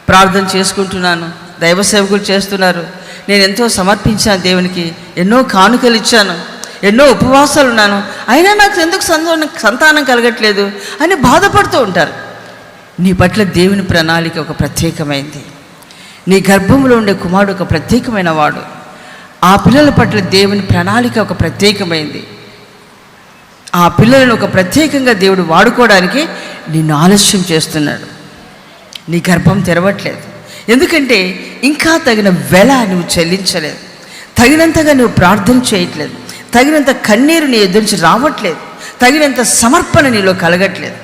ప్రార్థన చేసుకుంటున్నాను, దైవ సేవకులు చేస్తున్నారు, నేను ఎంతో సమర్పించాను దేవునికి, ఎన్నో కానుకలు ఇచ్చాను, ఎన్నో ఉపవాసాలు ఉన్నాను, అయినా నాకు ఎందుకు సంతానం కలగట్లేదు అని బాధపడుతూ ఉంటారు. నీ పట్ల దేవుని ప్రణాళిక ఒక ప్రత్యేకమైంది. నీ గర్భంలో ఉండే కుమారుడు ఒక ప్రత్యేకమైన వాడు. ఆ పిల్లల పట్ల దేవుని ప్రణాళిక ఒక ప్రత్యేకమైంది. ఆ పిల్లలను ఒక ప్రత్యేకంగా దేవుడు వాడుకోవడానికి నిన్ను ఆలస్యం చేస్తున్నాడు. నీ గర్భం తెరవట్లేదు. ఎందుకంటే ఇంకా తగిన వెల నువ్వు చెల్లించలేదు, తగినంతగా నువ్వు ప్రార్థన చేయట్లేదు, తగినంత కన్నీరు నీ ఎదురు నుంచి రావట్లేదు, తగినంత సమర్పణ నీలో కలగట్లేదు.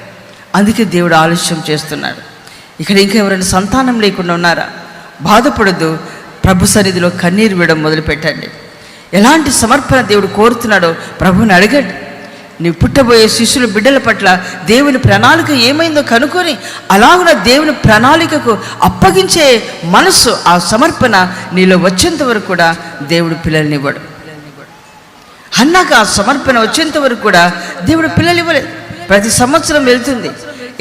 అందుకే దేవుడు ఆలస్యం చేస్తున్నాడు. ఇక్కడ ఇంకా ఎవరైనా సంతానం లేకుండా ఉన్నారా? బాధపడద్దు. ప్రభు సన్నిధిలో కన్నీరు వేయడం మొదలుపెట్టండి. ఎలాంటి సమర్పణ దేవుడు కోరుతున్నాడో ప్రభువుని అడగండి. నీ పుట్టబోయే శిష్యుల బిడ్డల పట్ల దేవుని ప్రణాళిక ఏమైందో కనుక్కొని అలాగున దేవుని ప్రణాళికకు అప్పగించే మనసు, ఆ సమర్పణ నీలో వచ్చేంత వరకు కూడా దేవుడు పిల్లల్ని ఇవ్వడు. హన్నాకు ఆ సమర్పణ వచ్చేంత వరకు కూడా దేవుడు పిల్లలు ఇవ్వలేదు. ప్రతి సంవత్సరం వెళ్తుంది,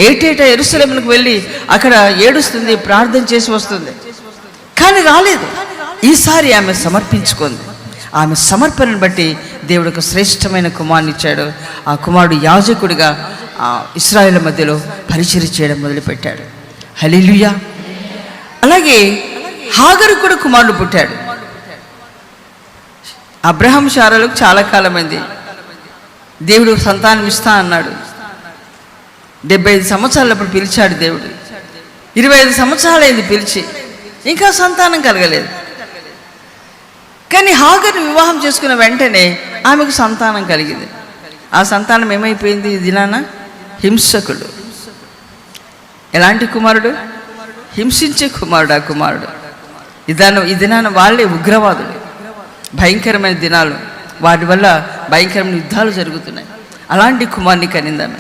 ఏటేటా యెరూషలేముకు వెళ్ళి అక్కడ ఏడుస్తుంది, ప్రార్థన చేసి వస్తుంది, కానీ రాలేదు. ఈసారి ఆమె సమర్పించుకుంది. ఆమె సమర్పణను బట్టి దేవుడు ఒక శ్రేష్టమైన కుమారుని ఇచ్చాడు. ఆ కుమారుడు యాజకుడిగా ఇశ్రాయేలు మధ్యలో పరిచర్య చేయడం మొదలుపెట్టాడు. హల్లెలూయా. అలాగే హాగరు కూడా కుమారుడు పుట్టాడు. అబ్రహాం శారాలకు చాలా కాలమైంది. దేవుడు సంతానం ఇస్తా అన్నాడు. 75 సంవత్సరాలప్పుడు పిలిచాడు దేవుడు. 25 సంవత్సరాలైంది పిలిచి, ఇంకా సంతానం కలగలేదు. కానీ హాగరు వివాహం చేసుకున్న వెంటనే ఆమెకు సంతానం కలిగింది. ఆ సంతానం ఏమైపోయింది? ఈ దినాన హింసకుడు. ఎలాంటి కుమారుడు? హింసించే కుమారుడు. ఆ కుమారుడు ఈ దినాన వాళ్ళే ఉగ్రవాదులు. భయంకరమైన దినాలు, వాటి వల్ల భయంకరమైన యుద్ధాలు జరుగుతున్నాయి. అలాంటి కుమారుని కనిందామె.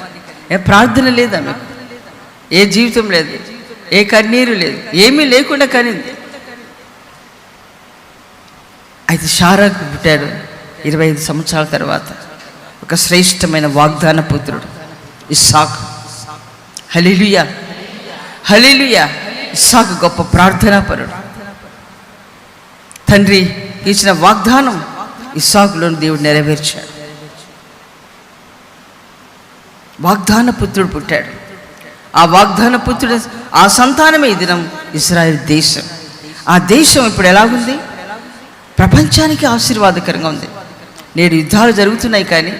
ప్రార్థన లేదు ఆమెకు. ఏ జీవితం లేదు, ఏ కన్నీరు లేదు, ఏమీ లేకుండా కనింది. అయితే షారాకు పుట్టాడు 25 సంవత్సరాల తర్వాత. ఒక శ్రేష్టమైన వాగ్దాన పుత్రుడు ఇస్సాకు. హల్లెలూయా, హల్లెలూయా. ఇస్సాకు గొప్ప ప్రార్థనాపరుడు. తండ్రి ఇచ్చిన వాగ్దానం ఇస్సాకులోని దేవుడు నెరవేర్చాడు. వాగ్దాన పుత్రుడు పుట్టాడు. ఆ వాగ్దాన పుత్రుడు, ఆ సంతానమే ఈ దినం ఇశ్రాయేల్ దేశం. ఆ దేశం ఇప్పుడు ఎలాగుంది? ప్రపంచానికి ఆశీర్వాదకరంగా ఉంది. నేడు యుద్ధాలు జరుగుతున్నాయి, కానీ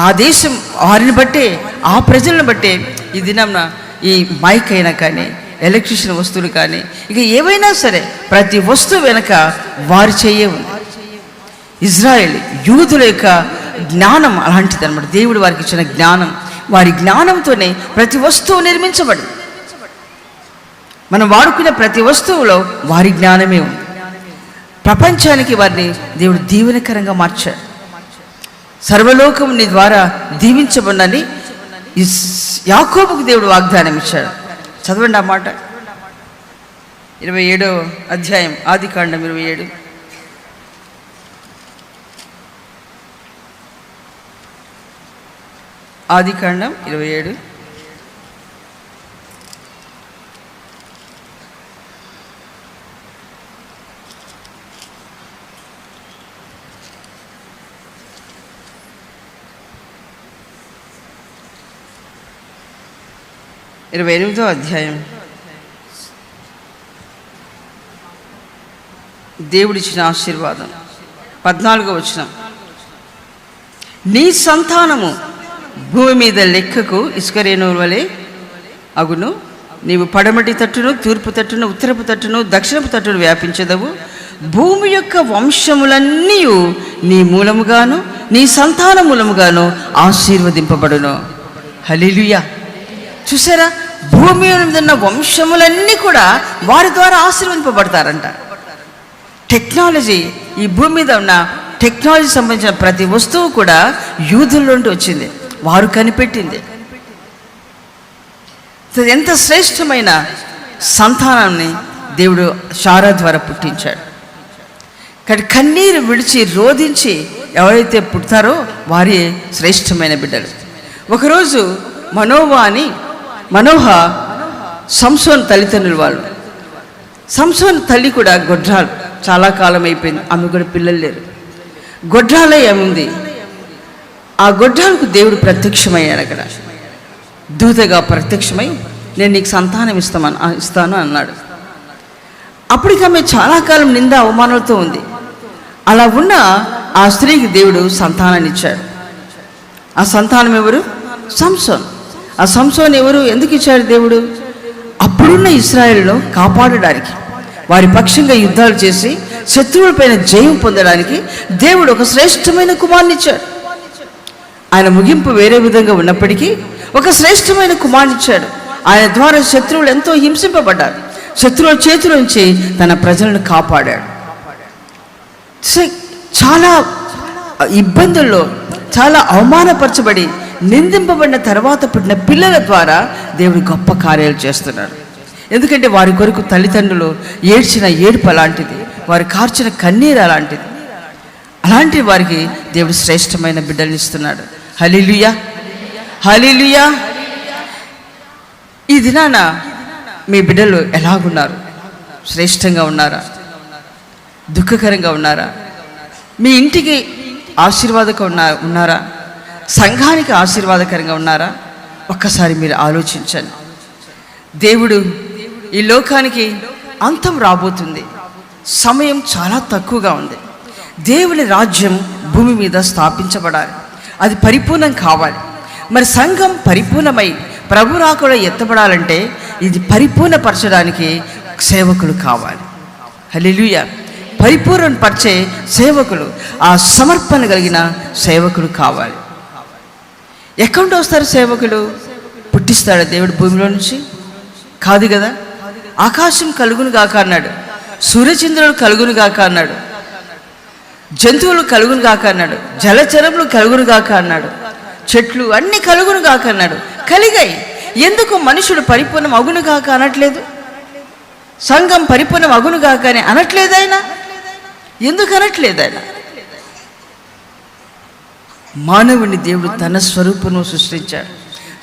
ఆ దేశం వారిని బట్టే, ఆ ప్రజలను బట్టే ఈ దినం ఈ మైక్ అయినా కానీ, ఎలక్ట్రిషియన్ వస్తువులు కానీ, ఇక ఏవైనా సరే ప్రతి వస్తువు వెనక వారి చెయ్యే ఉంది. ఇజ్రాయేల్ యూదుల యొక్క జ్ఞానం అలాంటిది అనమాట. దేవుడు వారికి ఇచ్చిన జ్ఞానం, వారి జ్ఞానంతోనే ప్రతి వస్తువు నిర్మించబడి, మనం వాడుకునే ప్రతి వస్తువులో వారి జ్ఞానమే ఉంది. ప్రపంచానికి వారిని దేవుడు దీవెనకరంగా మార్చాడు. సర్వలోకం నీ ద్వారా దీవించబడినని యాకోబుకు దేవుడు వాగ్దానం ఇచ్చాడు. చదవండి ఆ మాట. 27వ అధ్యాయం ఆదికాండం 27. ఆదికాండం 27. ఇరవై 28వ అధ్యాయం. దేవుడిచ్చిన ఆశీర్వాదం 14వ వచనం. నీ సంతానము భూమి మీద లెక్కకు ఇసుక రేణువుల వలె అగును. నీవు పడమటి తట్టును, తూర్పు తట్టును, ఉత్తరపు తట్టును, దక్షిణపు తట్టును వ్యాపించదవు. భూమి యొక్క వంశములన్నీ నీ మూలముగాను నీ సంతాన మూలముగాను ఆశీర్వదింపబడును. హల్లెలూయా. చూసారా, భూమి మీద ఉన్న వంశములన్నీ కూడా వారి ద్వారా ఆశీర్వదింపబడతారంట. టెక్నాలజీ, ఈ భూమి మీద ఉన్న టెక్నాలజీ సంబంధించిన ప్రతి వస్తువు కూడా యూదుల నుండి వచ్చింది, వారు కనిపెట్టింది. ఎంత శ్రేష్టమైన సంతానాన్ని దేవుడు షారా ద్వారా పుట్టించాడు. కానీ కన్నీరు విడిచి రోధించి ఎవరైతే పుడతారో వారి శ్రేష్టమైన బిడ్డలు. ఒకరోజు మనోహ సంసోన్ తల్లిదండ్రులు వాళ్ళు. సంసోన్ తల్లి కూడా గొడ్రాలు, చాలా కాలం అయిపోయింది, ఆమె కూడా పిల్లలు లేరు, గొడ్రాలే ఆమె ఉంది. ఆ గొడ్రాలకు దేవుడు ప్రత్యక్షమయ్యాడు. అక్కడ దూతగా ప్రత్యక్షమై నేను నీకు సంతానం ఇస్తాను అన్నాడు. అప్పటికి ఆమె చాలా కాలం నింద అవమానాలతో ఉంది. అలా ఉన్న ఆ స్త్రీకి దేవుడు సంతానాన్ని ఇచ్చాడు. ఆ సంతానం ఎవరు? సంసోన్. ఆ సంసోన్ ఎవరు? ఎందుకు ఇచ్చాడు దేవుడు? అప్పుడున్న ఇశ్రాయేలును కాపాడడానికి, వారి పక్షంగా యుద్ధాలు చేసి శత్రువులపైన జయం పొందడానికి దేవుడు ఒక శ్రేష్టమైన కుమారుని ఇచ్చాడు. ఆయన ముగింపు వేరే విధంగా ఉన్నప్పటికీ ఒక శ్రేష్టమైన కుమారుని ఇచ్చాడు. ఆయన ద్వారా శత్రువులు ఎంతో హింసింపబడ్డారు. శత్రువుల చేతుల నుంచి తన ప్రజలను కాపాడాడు. చాలా ఇబ్బందుల్లో, చాలా అవమానపరచబడి నిందింపబడిన తర్వాత పుట్టిన పిల్లల ద్వారా దేవుడు గొప్ప కార్యాలు చేస్తున్నాడు. ఎందుకంటే వారి కొరకు తల్లిదండ్రులు ఏడ్చిన ఏడుపు అలాంటిది, వారు కార్చిన కన్నీరు అలాంటిది. అలాంటి వారికి దేవుడు శ్రేష్టమైన బిడ్డలు ఇస్తున్నాడు. హల్లెలూయా, హల్లెలూయా. ఈ దినాన మీ బిడ్డలు ఎలాగున్నారు? శ్రేష్టంగా ఉన్నారా? దుఃఖకరంగా ఉన్నారా? మీ ఇంటికి ఆశీర్వాదకంగా ఉన్నారా? సంఘానికి ఆశీర్వాదకరంగా ఉన్నారా? ఒక్కసారి మీరు ఆలోచించండి. దేవుడు ఈ లోకానికి అంతం రాబోతుంది, సమయం చాలా తక్కువగా ఉంది. దేవుని రాజ్యం భూమి మీద స్థాపించబడాలి, అది పరిపూర్ణం కావాలి. మరి సంఘం పరిపూర్ణమై ప్రభు రాకడ ఎత్తబడాలంటే ఇది పరిపూర్ణపరచడానికి సేవకులు కావాలి. హల్లెలూయా. పరిపూర్ణపరిచే సేవకులు, ఆ సమర్పణ కలిగిన సేవకులు కావాలి. ఎక్కడి నుండి వస్తారు సేవకులు? పుట్టిస్తాడు దేవుడు భూమిలో నుంచి? కాదు కదా. ఆకాశం కలుగును గాక అన్నాడు, సూర్యచంద్రులు కలుగును గాక అన్నాడు, జంతువులు కలుగును గాక అన్నాడు, జలచరములు కలుగును గాక అన్నాడు, చెట్లు అన్ని కలుగును గాక అన్నాడు. కలిగాయి. ఎందుకు మనుషుడు పరిపూర్ణం అగునుగాక అనట్లేదు? సంఘం పరిపూర్ణం అగునుగాక అని అనట్లేదు ఆయన? ఎందుకు అనట్లేదు ఆయన? మానవుని దేవుడు తన స్వరూపంలో సృష్టించాడు,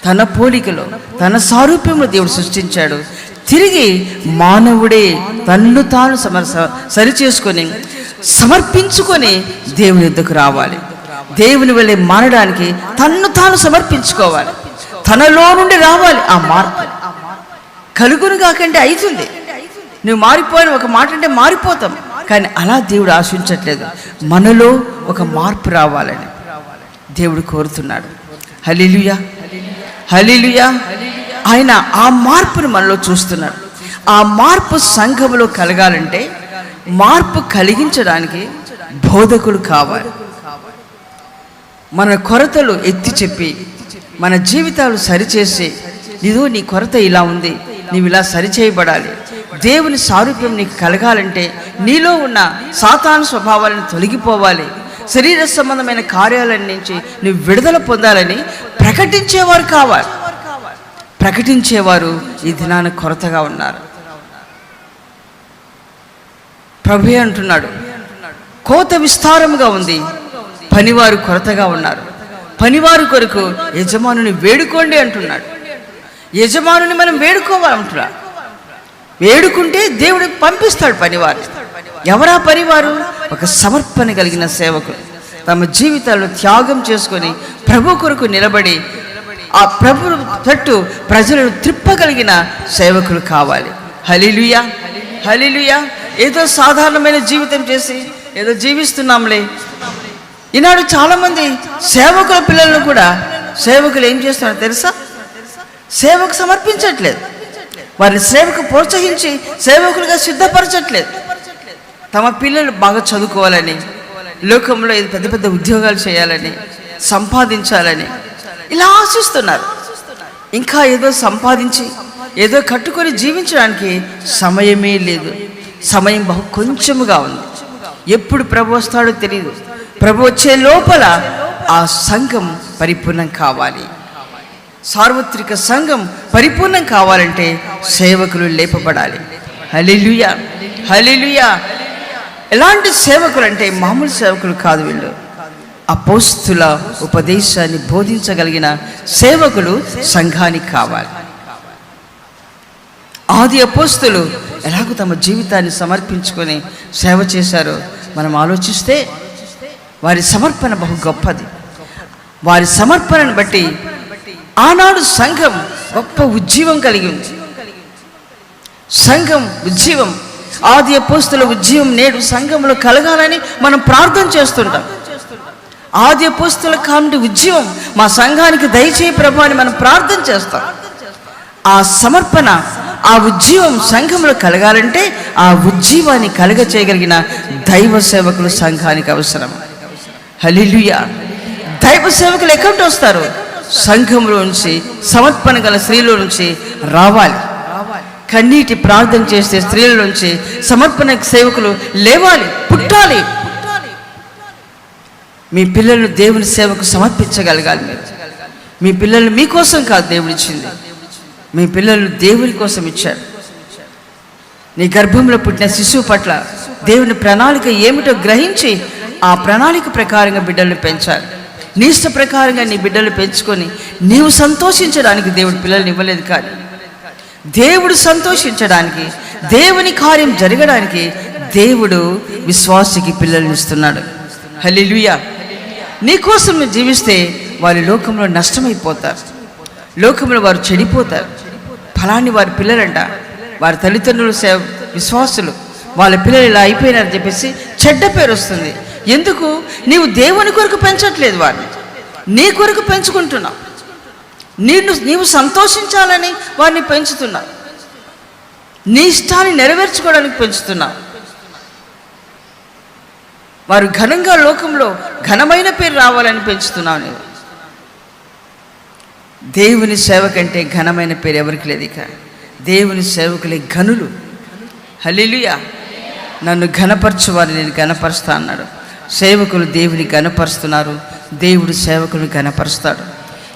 తన పోలికలో తన సారూప్యంలో దేవుడు సృష్టించాడు. తిరిగి మానవుడే తన్ను తాను సరిచేసుకొని సమర్పించుకొని దేవుని యొద్దకు రావాలి. దేవుని వల్లే మారడానికి తన్ను తాను సమర్పించుకోవాలి, తనలో నుండి రావాలి. ఆ మార్పు కలుగును కాకంటే అవుతుంది. నువ్వు మారిపోయిన ఒక మాట అంటే మారిపోతాం, కానీ అలా దేవుడు ఆశించట్లేదు. మనలో ఒక మార్పు రావాలని దేవుడు కోరుతున్నాడు. హల్లెలూయా, హల్లెలూయా. ఆయన ఆ మార్పును మనలో చూస్తున్నాడు. ఆ మార్పు సంఘములో కలగాలంటే, మార్పు కలిగించడానికి బోధకులు కావాలి. మన కొరతలు ఎత్తి చెప్పి మన జీవితాలు సరిచేసి, ఇదో నీ కొరత ఇలా ఉంది, నీవు ఇలా సరిచేయబడాలి, దేవుని సారూప్యం నీకు కలగాలంటే నీలో ఉన్న సాతాను స్వభావాలను తొలగిపోవాలి, శరీర సంబంధమైన కార్యాల నుంచి నువ్వు విడుదల పొందాలని ప్రకటించేవారు కావాలి. ప్రకటించేవారు ఈ దినాన కొరతగా ఉన్నారు. ప్రభువే అంటున్నాడు, కోత విస్తారముగా ఉంది, పనివారు కొరతగా ఉన్నారు. పనివారు కొరకు యజమానుని వేడుకోండి అంటున్నాడు. యజమానుని మనం వేడుకోవాలంటున్నాడు. వేడుకుంటే దేవుడు పంపిస్తాడు పనివారు. ఎవరా పనివారు? ఒక సమర్పణ కలిగిన సేవకులు, తమ జీవితాల్లో త్యాగం చేసుకొని ప్రభు కొరకు నిలబడి ఆ ప్రభు తట్టు ప్రజలను త్రిప్పగలిగిన సేవకులు కావాలి. హల్లెలూయా, హల్లెలూయా. ఏదో సాధారణమైన జీవితం చేసి ఏదో జీవిస్తున్నాంలే. ఈనాడు చాలామంది సేవకుల పిల్లలను కూడా సేవకులు ఏం చేస్తున్నారు తెలుసా? సేవకు సమర్పించట్లేదు, వారిని సేవకు ప్రోత్సహించి సేవకులుగా సిద్ధపరచట్లేదు. తమ పిల్లలు బాగా చదువుకోవాలని, లోకంలో పెద్ద పెద్ద ఉద్యోగాలు చేయాలని, సంపాదించాలని ఇలా ఆశిస్తున్నారు. ఇంకా ఏదో సంపాదించి ఏదో కట్టుకొని జీవించడానికి సమయమే లేదు. సమయం బహు కొంచెముగా ఉంది. ఎప్పుడు ప్రభు వస్తాడో తెలియదు. ప్రభు వచ్చే లోపల ఆ సంఘం పరిపూర్ణం కావాలి. సార్వత్రిక సంఘం పరిపూర్ణం కావాలంటే సేవకులు లేపబడాలి. హల్లెలూయా, హల్లెలూయా. ఎలాంటి సేవకులు అంటే మామూలు సేవకులు కాదు. వీళ్ళు అపోస్తుల ఉపదేశాన్ని బోధించగలిగిన సేవకులు సంఘానికి కావాలి. ఆది అపోస్తులు ఎలాగో తమ జీవితాన్ని సమర్పించుకొని సేవ చేశారో మనం ఆలోచిస్తే వారి సమర్పణ బహు గొప్పది. వారి సమర్పణను బట్టి ఆనాడు సంఘం గొప్ప ఉజ్జీవం కలిగి ఉంది. సంఘం ఉజ్జీవం, ఆది అపోస్తుల ఉజ్జీవం నేడు సంఘంలో కలగాలని మనం ప్రార్థన చేస్తుంటాం. ఆది అపోస్తుల కాంటి ఉజ్జీవం మా సంఘానికి దయచేయి ప్రభు అని మనం ప్రార్థన చేస్తాం. ఆ సమర్పణ, ఆ ఉజ్జీవం సంఘంలో కలగాలంటే ఆ ఉజ్జీవాన్ని కలగ చేయగలిగిన దైవ సేవకులు సంఘానికి అవసరం. హల్లెలూయా. దైవ సేవకులు ఎక్కడి వస్తారు? సంఘంలో నుంచి, సమర్పణ గల స్త్రీల నుంచి రావాలి. కన్నీటి ప్రార్థన చేసే స్త్రీల నుంచి సమర్పణ సేవకులు లేవాలి, పుట్టాలి. మీ పిల్లలను దేవుని సేవకు సమర్పించగలగాలి. మీరు మీ పిల్లలు మీకోసం కాదు దేవుడు ఇచ్చింది, మీ పిల్లలు దేవుని కోసం ఇచ్చారు. నీ గర్భంలో పుట్టిన శిశువు పట్ల దేవుని ప్రణాళిక ఏమిటో గ్రహించి ఆ ప్రణాళిక ప్రకారంగా బిడ్డలను పెంచాలి. నీ ఇష్ట ప్రకారంగా నీ బిడ్డలు పెంచుకొని నీవు సంతోషించడానికి దేవుడు పిల్లల్ని ఇవ్వలేదు, కానీ దేవుడు సంతోషించడానికి, దేవుని కార్యం జరగడానికి దేవుడు విశ్వాసికి పిల్లల్ని ఇస్తున్నాడు. హల్లెలూయా. నీకోసం నువ్వు జీవిస్తే వారి లోకంలో నష్టమైపోతారు, లోకంలో వారు చెడిపోతారు. ఫలాని వారి పిల్లలంట, వారి తల్లిదండ్రులు విశ్వాసులు, వాళ్ళ పిల్లలు ఇలా అయిపోయినారని చెప్పేసి చెడ్డ పేరు వస్తుంది. ఎందుకు? నీవు దేవుని కొరకు పెంచట్లేదు, వారిని నీ కొరకు పెంచుకుంటున్నావు. నీవు సంతోషించాలని వారిని పెంచుతున్నావు, నీ ఇష్టాన్ని నెరవేర్చుకోవడానికి పెంచుతున్నావు. వారు ఘనంగా లోకంలో ఘనమైన పేరు రావాలని పెంచుతున్నావు నీవు. దేవుని సేవ కంటే ఘనమైన పేరు ఎవరికి లేదు. ఇక దేవుని సేవకులే ఘనులు. హల్లెలూయా. నన్ను ఘనపరచు వారిని నేను ఘనపరుస్తా అన్నాడు. సేవకులు దేవుని ఘనపరుస్తున్నారు, దేవుడు సేవకులను ఘనపరుస్తాడు.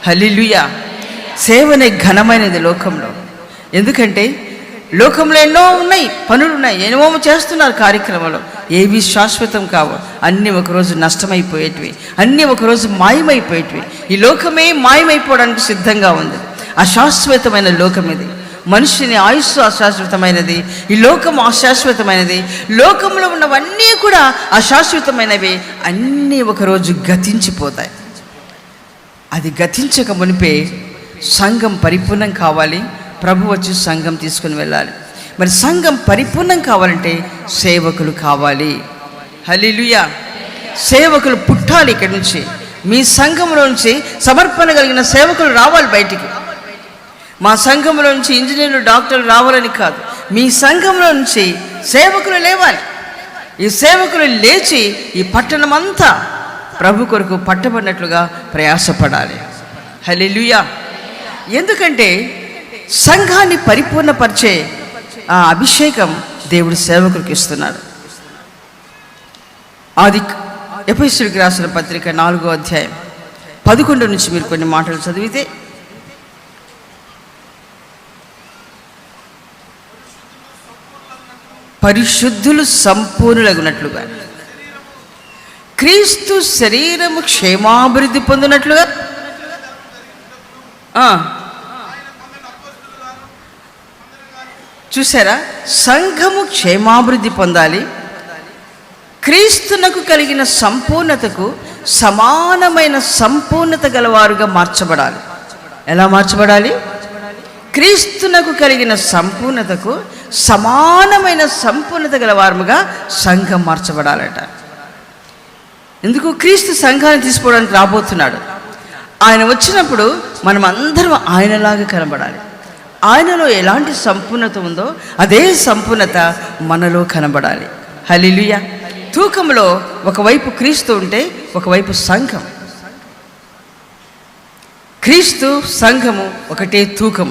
హల్లెలూయా. సేవనే ఘనమైనది లోకంలో. ఎందుకంటే లోకంలో ఎన్నో ఉన్నాయి, పనులు ఉన్నాయి, ఎన్నో చేస్తున్నారు కార్యక్రమాలు. ఏవి శాశ్వతం కావు, అన్నీ ఒకరోజు నష్టమైపోయేటివి, అన్నీ ఒకరోజు మాయమైపోయేటివి. ఈ లోకమే మాయమైపోవడానికి సిద్ధంగా ఉంది. అశాశ్వతమైన లోకం ఇది. మనిషిని ఆయుస్సు అశాశ్వతమైనది, ఈ లోకం అశాశ్వతమైనది. లోకంలో ఉన్నవన్నీ కూడా అశాశ్వతమైనవి, అన్నీ ఒకరోజు గతించిపోతాయి. అది గతించక మునిపే సంఘం పరిపూర్ణం కావాలి. ప్రభు వచ్చి సంఘం తీసుకుని వెళ్ళాలి. మరి సంఘం పరిపూర్ణం కావాలంటే సేవకులు కావాలి. హల్లెలూయా. సేవకులు పుట్టాలి. ఇక్కడి నుంచి మీ సంఘంలో నుంచి సమర్పణ కలిగిన సేవకులు రావాలి బయటికి. మా సంఘంలో నుంచి ఇంజనీర్లు, డాక్టర్లు రావాలని కాదు, మీ సంఘంలో నుంచి సేవకులు లేవాలి. ఈ సేవకులు లేచి ఈ పట్టణం అంతా ప్రభు కొరకు పట్టబడినట్లుగా ప్రయాసపడాలి. హల్లెలూయా. ఎందుకంటే సంఘాన్ని పరిపూర్ణపరిచే ఆ అభిషేకం దేవుడు సేవకులకు ఇస్తున్నాడు. ఆది ఎఫెసీయులకు రాసిన పత్రిక 4వ అధ్యాయం 11 నుంచి మీరు కొన్ని మాటలు చదివితే, పరిశుద్ధులు సంపూర్ణులగునట్లుగా క్రీస్తు శరీరము క్షేమాభివృద్ధి పొందినట్లుగా చూసారా, సంఘము క్షేమాభివృద్ధి పొందాలి. క్రీస్తునకు కలిగిన సంపూర్ణతకు సమానమైన సంపూర్ణత గలవారుగా మార్చబడాలి. ఎలా మార్చబడాలి? క్రీస్తునకు కలిగిన సంపూర్ణతకు సమానమైన సంపూర్ణత గలవారుగా సంఘం మార్చబడాలట. ఎందుకు? క్రీస్తు సంఘాన్ని తీసుకోవడానికి రాబోతున్నాడు. ఆయన వచ్చినప్పుడు మనం అందరం ఆయనలాగా కనబడాలి. ఆయనలో ఎలాంటి సంపూర్ణత ఉందో అదే సంపూర్ణత మనలో కనబడాలి. హల్లెలూయా. తూకంలో ఒకవైపు క్రీస్తు ఉంటే ఒకవైపు సంఘం. క్రీస్తు సంఘము ఒకటే తూకం,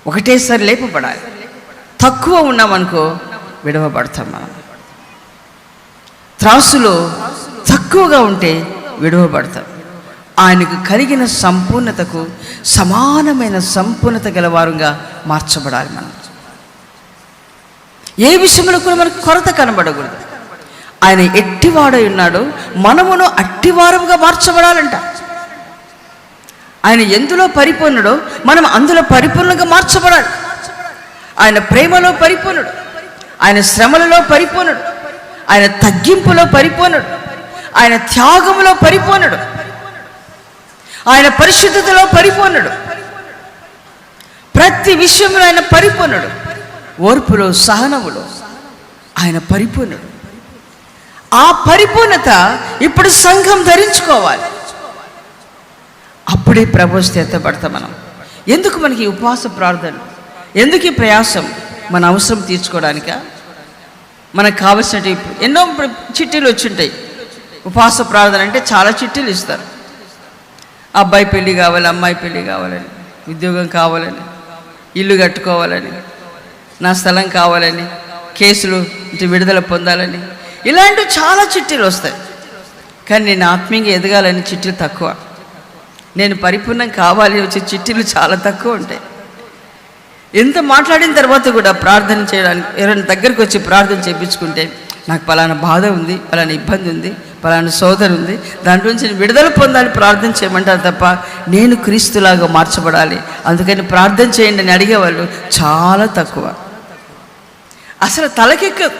ఒకటేసారి లేపబడాలి. తక్కువ ఉన్నామనుకో విడవబడతాం. మనం త్రాసులో తక్కువగా ఉంటే విడవబడతాం. ఆయనకు కలిగిన సంపూర్ణతకు సమానమైన సంపూర్ణత గలవారుగా మార్చబడాలి. మనం ఏ విషయంలో కూడా మనకు కొరత కనబడకూడదు. ఆయన ఎట్టివాడై ఉన్నాడో మనమును అట్టివారముగా మార్చబడాలంట. ఆయన ఎందులో పరిపూర్ణుడో మనం అందులో పరిపూర్ణంగా మార్చబడాలి. ఆయన ప్రేమలో పరిపూర్ణుడు, ఆయన శ్రమలలో పరిపూర్ణుడు, ఆయన తగ్గింపులో పరిపూర్ణుడు, ఆయన త్యాగములో పరిపూర్ణుడు, ఆయన పరిశుద్ధతలో పరిపూర్ణుడు, ప్రతి విషయంలో ఆయన పరిపూర్ణుడు, ఓర్పులో సహనములో ఆయన పరిపూర్ణుడు. ఆ పరిపూర్ణత ఇప్పుడు సంఘం ధరించుకోవాలి. అప్పుడే ప్రభు స్థిరపడతాం మనం. ఎందుకు మనకి ఉపవాస ప్రార్థన? ఎందుకు ఈ ప్రయాసం? మన అవసరం తీర్చుకోవడానికా? మనకు కావలసినవి ఎన్నో చిట్టీలు వచ్చింటాయి. ఉపవాస ప్రార్థన అంటే చాలా చిట్టీలు ఇస్తారు. అబ్బాయి పెళ్ళి కావాలి, అమ్మాయి పెళ్ళి కావాలని, ఉద్యోగం కావాలని, ఇల్లు కట్టుకోవాలని, నా స్థలం కావాలని, కేసులు విడుదల పొందాలని, ఇలాంటివి చాలా చిట్టీలు వస్తాయి. కానీ నేను ఆత్మీయంగా ఎదగాలని చిట్టీలు తక్కువ. నేను పరిపూర్ణం కావాలి వచ్చే చిట్టీలు చాలా తక్కువ ఉంటాయి. ఎంత మాట్లాడిన తర్వాత కూడా ప్రార్థన చేయడానికి ఎవరైనా దగ్గరికి వచ్చి ప్రార్థన చేయించుకుంటే, నాకు పలానా బాధ ఉంది, పలానా ఇబ్బంది ఉంది, పలానా సోదరు ఉంది, దాంట్లో నుంచి నేను విడుదల పొందాలి ప్రార్థన చేయమంటారు తప్ప నేను క్రీస్తులాగా మార్చబడాలి అందుకని ప్రార్థన చేయండి అని అడిగేవాళ్ళు చాలా తక్కువ. అసలు తలకెక్కదు.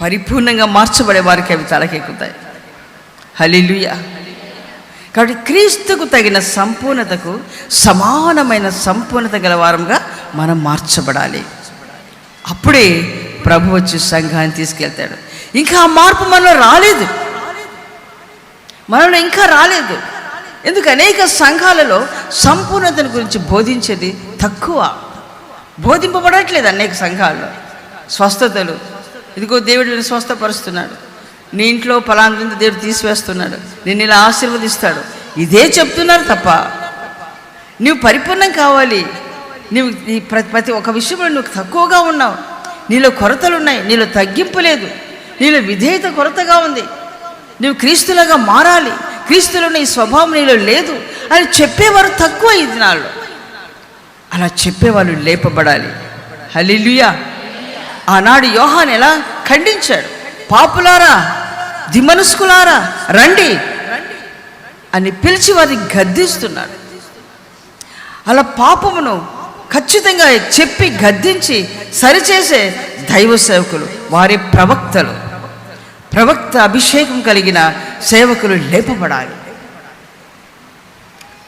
పరిపూర్ణంగా మార్చబడే వారికి అవి తలకెక్కుతాయి. హల్లెలూయా. కాబట్టి క్రీస్తుకు తగిన సంపూర్ణతకు సమానమైన సంపూర్ణత గలవారంగా మనం మార్చబడాలి. అప్పుడే ప్రభు వచ్చి సంఘాన్ని తీసుకెళ్తాడు. ఇంకా ఆ మార్పు మనలో రాలేదు, మనలో ఇంకా రాలేదు. ఎందుకు? అనేక సంఘాలలో సంపూర్ణతను గురించి బోధించేది తక్కువ, బోధింపబడట్లేదు. అనేక సంఘాల్లో స్వస్థతలు, ఇదిగో దేవుడు నిన్ను స్వస్థపరుస్తున్నాడు, నీ ఇంట్లో ఫలానా దేవుడు తీసివేస్తున్నాడు, నిన్ను ఇలా ఆశీర్వదిస్తాడు, ఇదే చెప్తున్నారు తప్ప నువ్వు పరిపూర్ణం కావాలి, నువ్వు ప్రతి ఒక్క విషయంలో నువ్వు తక్కువగా ఉన్నావు, నీలో కొరతలు ఉన్నాయి, నీలో తగ్గింపు లేదు, నీలో విధేయత కొరతగా ఉంది, నువ్వు క్రీస్తులాగా మారాలి, క్రీస్తులోని ఈ స్వభావం నీలో లేదు అని చెప్పేవారు తక్కువ ఈ దినాల్లో. అలా చెప్పేవాళ్ళు లేపబడాలి. హల్లెలూయా. ఆనాడు యోహాను ఎలా ఖండించాడు, పాపులారా, దిమనస్కులారా రండి అని పిలిచి వారిని గద్దిస్తున్నాడు. అలా పాపమును ఖచ్చితంగా చెప్పి గద్దించి సరిచేసే దైవ సేవకులు, వారి ప్రవక్తలు, ప్రవక్త అభిషేకం కలిగిన సేవకులు లేపబడాలి.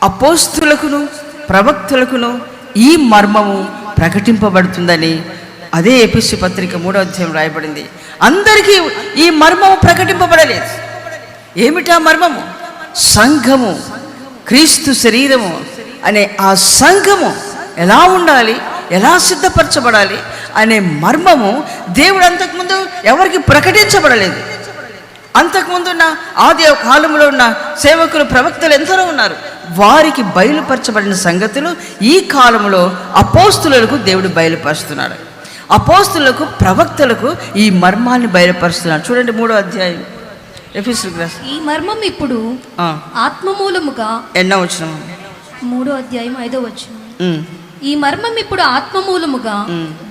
అపోస్తులకును ప్రవక్తలకును ఈ మర్మము ప్రకటింపబడుతుందని అదే ఎఫెసీ పత్రిక 3వ అధ్యాయం రాయబడింది. అందరికీ ఈ మర్మము ప్రకటింపబడలేదు. ఏమిటా మర్మము? సంఘము, క్రీస్తు శరీరము అనే ఆ సంఘము ఎలా ఉండాలి, ఎలా సిద్ధపరచబడాలి అనే మర్మము దేవుడు అంతకుముందు ఎవరికి ప్రకటించబడలేదు. అంతకుముందున్న ఆది కాలంలో ఉన్న సేవకులు, ప్రవక్తలు ఎందరో ఉన్నారు. వారికి బయలుపరచబడిన సంగతులు ఈ కాలంలో అపోస్తులకు దేవుడు బయలుపరుస్తున్నాడు. అపోస్తులకు, ప్రవక్తలకు ఈ మర్మాన్ని బయలుపరుస్తున్నాడు. చూడండి 3వ అధ్యాయం ఎఫెసీయులకు రాసిన ఈ మర్మం ఇప్పుడు ఆత్మమూలముగా ఎన్నో వచనం 3వ అధ్యాయం 5వ వచనం. ఈ మర్మం ఇప్పుడు ఆత్మమూలముగా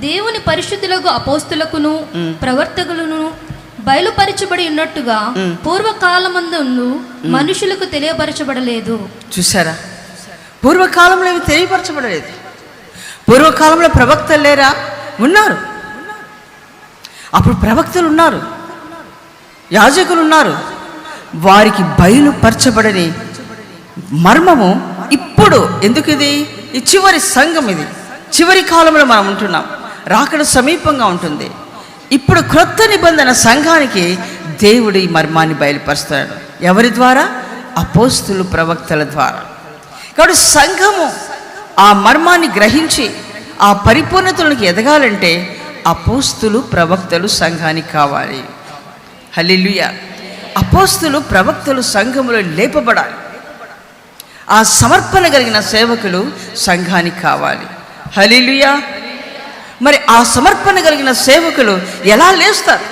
దేవుని పరిశుద్ధులకు అపోస్తులకును ప్రవర్తకులను బయలుపరచబడి ఉన్నట్టుగా పూర్వకాలమందు మనుషులకు తెలియపరచబడలేదు. చూసారా, పూర్వకాలంలో ఇవి తెలియపరచబడలేదు. పూర్వకాలంలో ప్రవక్తలు లేరా? ఉన్నారు. అప్పుడు ప్రవక్తలు ఉన్నారు, యాజకులు ఉన్నారు. వారికి బయలుపరచబడని మర్మము ఇప్పుడు ఎందుకు? ఈ చివరి సంఘం, ఇది చివరి కాలంలో మనం ఉంటున్నాం. రాకడ సమీపంగా ఉంటుంది. ఇప్పుడు క్రొత్త నిబంధన సంఘానికి దేవుడు ఈ మర్మాన్ని బయలుపరుస్తాడు. ఎవరి ద్వారా? అపోస్తులు, ప్రవక్తల ద్వారా. కాబట్టి సంఘము ఆ మర్మాన్ని గ్రహించి ఆ పరిపూర్ణతలకు ఎదగాలంటే అపోస్తులు, ప్రవక్తలు సంఘానికి కావాలి. హల్లెలూయా. అపోస్తులు, ప్రవక్తలు సంఘములో లేపబడాలి. ఆ సమర్పణ కలిగిన సేవకులు సంఘానికి కావాలి. హల్లెలూయా. మరి ఆ సమర్పణ కలిగిన సేవకులు ఎలా లేస్తారు?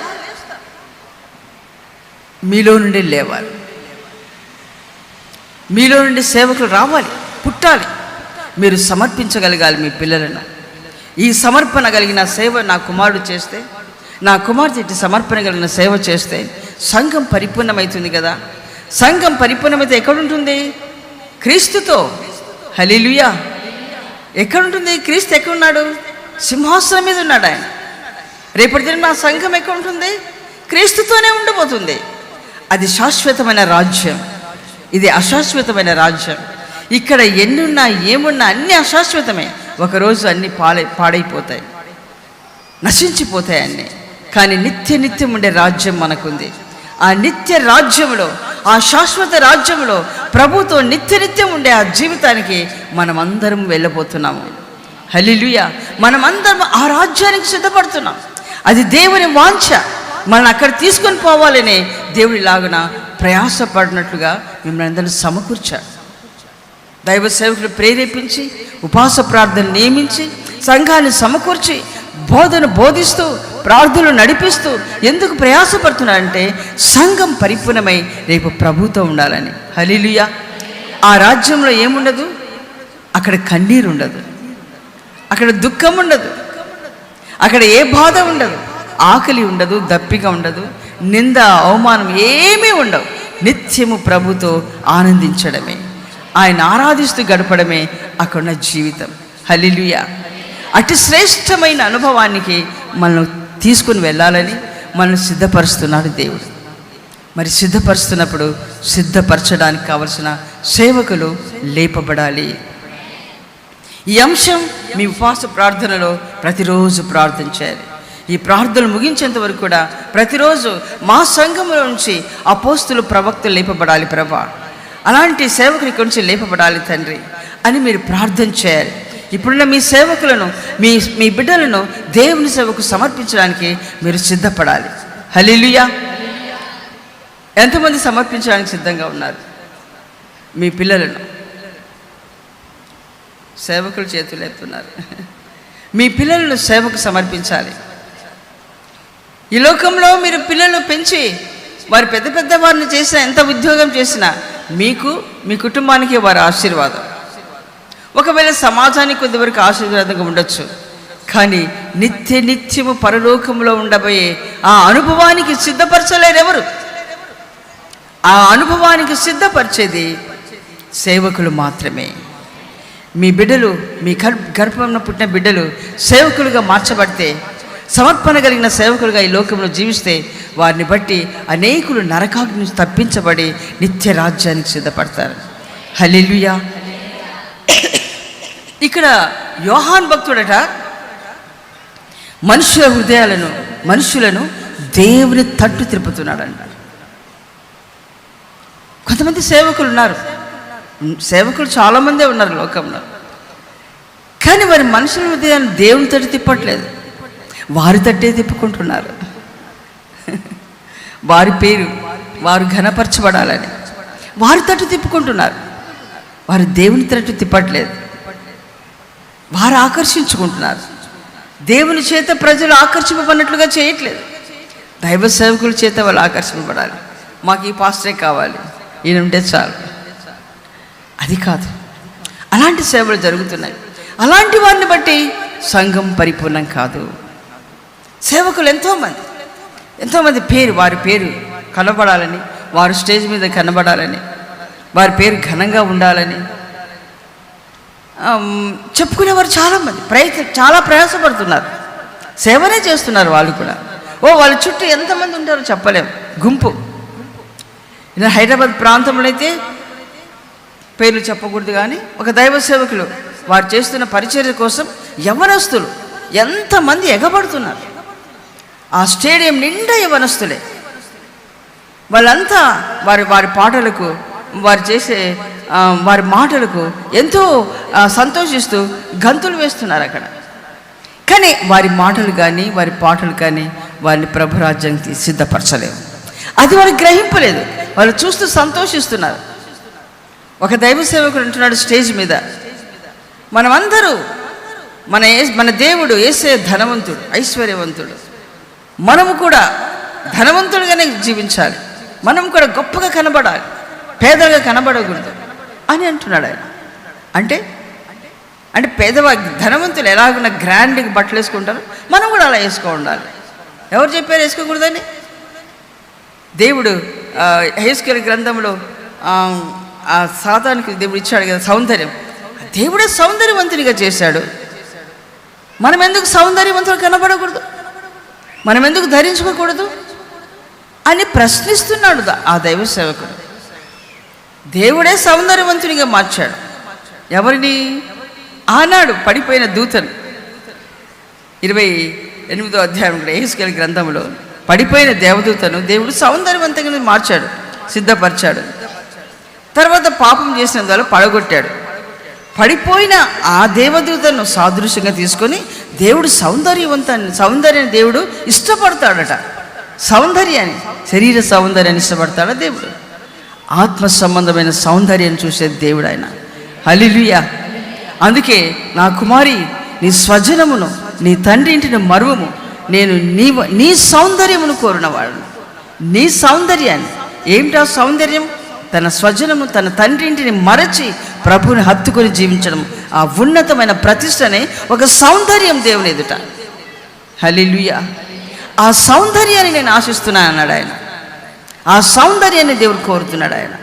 మీలో నుండి లేవాలి. మీలో నుండి సేవకులు రావాలి, పుట్టాలి. మీరు సమర్పించగలగాలి మీ పిల్లలను. ఈ సమర్పణ కలిగిన సేవ నా కుమారుడు చేస్తే, నా కుమార్తె సమర్పణ కలిగిన సేవ చేస్తే సంఘం పరిపూర్ణమవుతుంది కదా. సంఘం పరిపూర్ణమైతే ఎక్కడుంటుంది? క్రీస్తుతో. హల్లెలూయా. ఎక్కడుంటుంది? క్రీస్తు ఎక్కడున్నాడు? సింహాసనం మీద ఉన్నాడు ఆయన. రేపటి దిన నా సంఘం ఎక్కడ ఉంటుంది? క్రీస్తుతోనే ఉండబోతుంది. అది శాశ్వతమైన రాజ్యం, ఇది అశాశ్వతమైన రాజ్యం. ఇక్కడ ఎన్నున్నా ఏమున్నా అన్నీ అశాశ్వతమే. ఒకరోజు అన్నీ పాడైపోతాయి, నశించిపోతాయి అన్నీ. కానీ నిత్యం ఉండే రాజ్యం మనకుంది. ఆ నిత్య రాజ్యంలో, ఆ శాశ్వత రాజ్యంలో ప్రభుతో నిత్యం ఉండే ఆ జీవితానికి మనమందరం వెళ్ళబోతున్నాము. హల్లెలూయా. మనమందరం ఆ రాజ్యానికి సిద్ధపడుతున్నాం. అది దేవుని వాంఛ. మనం అక్కడ తీసుకొని పోవాలనే దేవుడి లాగున ప్రయాసపడినట్లుగా మిమ్మల్ని అందరూ సమకూర్చారు. దైవ సేవకులు ప్రేరేపించి, ఉపవాస ప్రార్థన నియమించి, సంఘాన్ని సమకూర్చి, బోధన బోధిస్తూ, ప్రార్థనలు నడిపిస్తూ ఎందుకు ప్రయాసపడుతున్నారంటే సంఘం పరిపూర్ణమై రేపు ప్రభుతో ఉండాలని. హల్లెలూయా. ఆ రాజ్యంలో ఏముండదు? అక్కడ కన్నీరు ఉండదు, అక్కడ దుఃఖం ఉండదు, అక్కడ ఏ బాధ ఉండదు, ఆకలి ఉండదు, దప్పిక ఉండదు, నింద, అవమానం ఏమీ ఉండవు. నిత్యము ప్రభుతో ఆనందించడమే, ఆయన ఆరాధిస్తూ గడపడమే అక్కడున్న జీవితం. హల్లెలూయా. అతి శ్రేష్టమైన అనుభవానికి మనం తీసుకుని వెళ్ళాలని మనల్ని సిద్ధపరుస్తున్నాడు దేవుడు. మరి సిద్ధపరుస్తున్నప్పుడు సిద్ధపరచడానికి కావలసిన సేవకులు లేపబడాలి. ఈ అంశం మీ ఉపవాస ప్రార్థనలో ప్రతిరోజు ప్రార్థన చేయాలి. ఈ ప్రార్థనలు ముగించేంత వరకు కూడా ప్రతిరోజు మా సంఘంలో నుంచి అపోస్తులు, ప్రవక్తలు లేపబడాలి ప్రభా, అలాంటి సేవకులు ఇక్కడి నుంచి లేపబడాలి తండ్రి అని మీరు ప్రార్థన చేయాలి. ఇప్పుడున్న మీ సేవకులను, మీ బిడ్డలను దేవుని సేవకు సమర్పించడానికి మీరు సిద్ధపడాలి. హల్లెలూయా. ఎంతమంది సమర్పించడానికి సిద్ధంగా ఉన్నారు? మీ పిల్లలను సేవకులు చేతులు ఎత్తున్నారు. మీ పిల్లలను సేవకు సమర్పించాలి. ఈ లోకంలో మీరు పిల్లలను పెంచి వారు పెద్ద వారిని చేసినా, ఎంత ఉద్యోగం చేసినా మీకు మీ కుటుంబానికి వారి ఆశీర్వాదం. ఒకవేళ సమాజానికి కొద్దివరకు ఆశీర్వాదంగా ఉండొచ్చు, కానీ నిత్యము పరలోకంలో ఉండబోయే ఆ అనుభవానికి సిద్ధపరచలేరు ఎవరు. ఆ అనుభవానికి సిద్ధపరిచేది సేవకులు మాత్రమే. మీ బిడ్డలు, మీ గర్భంలో పుట్టిన బిడ్డలు సేవకులుగా మార్చబడితే, సమర్పణ కలిగిన సేవకులుగా ఈ లోకంలో జీవిస్తే, వారిని బట్టి అనేకులు నరకాగ్ని నుంచి తప్పించబడి నిత్య రాజ్యానికి సిద్ధపడతారు. హల్లెలూయా. ఇక్కడ యోహాన్ భక్తుడట మనుషులను దేవుని తట్టు తిప్పుతున్నాడంట. కొంతమంది సేవకులు ఉన్నారు, సేవకులు చాలామందే ఉన్నారు లోకంలో, కానీ వారి మనుషుల హృదయాన్ని దేవుని తట్టు తిప్పట్లేదు, వారి తట్టే తిప్పుకుంటున్నారు. వారి పేరు వారు ఘనపరచబడాలని వారి తట్టు తిప్పుకుంటున్నారు, వారు దేవుని తట్టు తిప్పట్లేదు. వారు ఆకర్షించుకుంటున్నారు, దేవుని చేత ప్రజలు ఆకర్షింపబడినట్లుగా చేయట్లేదు. దైవ సేవకుల చేత వాళ్ళు ఆకర్షింపబడాలి. మాకు ఈ పాస్టరే కావాలి, ఈయన ఉంటే చాలు. అది కాదు, అలాంటి సేవలు జరుగుతున్నాయి. అలాంటి వారిని బట్టి సంఘం పరిపూర్ణం కాదు. సేవకులు ఎంతోమంది వారి పేరు కనబడాలని, వారు స్టేజ్ మీద కనబడాలని, వారి పేరు ఘనంగా ఉండాలని చెప్పుకునేవారు చాలామంది చాలా ప్రయాసపడుతున్నారు, సేవనే చేస్తున్నారు. వాళ్ళు కూడా వాళ్ళ చుట్టూ ఎంతమంది ఉంటారో చెప్పలేం, గుంపు. ఇలా హైదరాబాద్ ప్రాంతంలో అయితే పేర్లు చెప్పకూడదు, కానీ ఒక దైవ సేవకులు వారు చేస్తున్న పరిచర్య కోసం యవ్వనస్తులు ఎంతమంది ఎగబడుతున్నారు. ఆ స్టేడియం నిండా యవ్వనస్తులే. వాళ్ళంతా వారి పాటలకు, వారు చేసే వారి మాటలకు ఎంతో సంతోషిస్తూ గంతులు వేస్తున్నారు అక్కడ. కానీ వారి మాటలు కానీ వారి పాటలు కానీ వారిని ప్రభురాజ్యానికి సిద్ధపరచలేవు. అది వారికి గ్రహింపలేదు, వాళ్ళు చూస్తూ సంతోషిస్తున్నారు. ఒక దైవ సేవకుడు అంటున్నాడు స్టేజ్ మీద, మనమందరూ మన దేవుడు యేసే ధనవంతుడు, ఐశ్వర్యవంతుడు, మనము కూడా ధనవంతుడిగానే జీవించాలి, మనం కూడా గొప్పగా కనబడాలి, పేదలుగా కనబడకూడదు అని అంటున్నాడు ఆయన. అంటే ధనవంతులు ఎలాగున్న గ్రాండ్గా బట్టలు వేసుకుంటారు, మనం కూడా అలా ఉండాలి. ఎవరు చెప్పారు వేసుకోకూడదని? దేవుడు యెహెజ్కేలు గ్రంథంలో ఆ సాతానుకి దేవుడు ఇచ్చాడు కదా సౌందర్యం, దేవుడే సౌందర్యవంతునిగా చేశాడు. మనం ఎందుకు సౌందర్యవంతులు కనబడకూడదు, మనం ఎందుకు ధరించుకోకూడదు అని ప్రశ్నిస్తున్నాడు ఆ దైవ సేవకుడు. దేవుడే సౌందర్యవంతునిగా మార్చాడు. ఎవరిని? ఆనాడు పడిపోయిన దూతను. 28వ అధ్యాయంలో యెహెజ్కేలు గ్రంథంలో పడిపోయిన దేవదూతను దేవుడు సౌందర్యవంతంగా మార్చాడు, సిద్ధపరిచాడు. తర్వాత పాపం చేసిన వాళ్ళు పడగొట్టాడు. పడిపోయిన ఆ దేవదూతను సాదృశ్యంగా తీసుకొని దేవుడు సౌందర్యాన్ని దేవుడు ఇష్టపడతాడట. సౌందర్యాన్ని, శరీర సౌందర్యాన్ని ఇష్టపడతాడా దేవుడు? ఆత్మ సంబంధమైన సౌందర్యాన్ని చూసే దేవుడు ఆయన. హల్లెలూయా. అందుకే నా కుమారి, నీ స్వజనమును, నీ తండ్రి ఇంటిని మరువము, నేను నీ సౌందర్యమును కోరినవాడు. నీ సౌందర్యాన్ని ఏమిటా సౌందర్యం? తన స్వజనము, తన తండ్రి ఇంటిని మరచి ప్రభువుని హత్తుకొని జీవించడం, ఆ ఉన్నతమైన ప్రతిష్టనే ఒక సౌందర్యం దేవుని ఎదుట. హల్లెలూయా. ఆ సౌందర్యాన్ని నేను ఆశిస్తున్నాను అన్నాడు ఆయన. ఆ సౌందర్యాన్ని దేవుడు కోరుతున్నాడు ఆయన.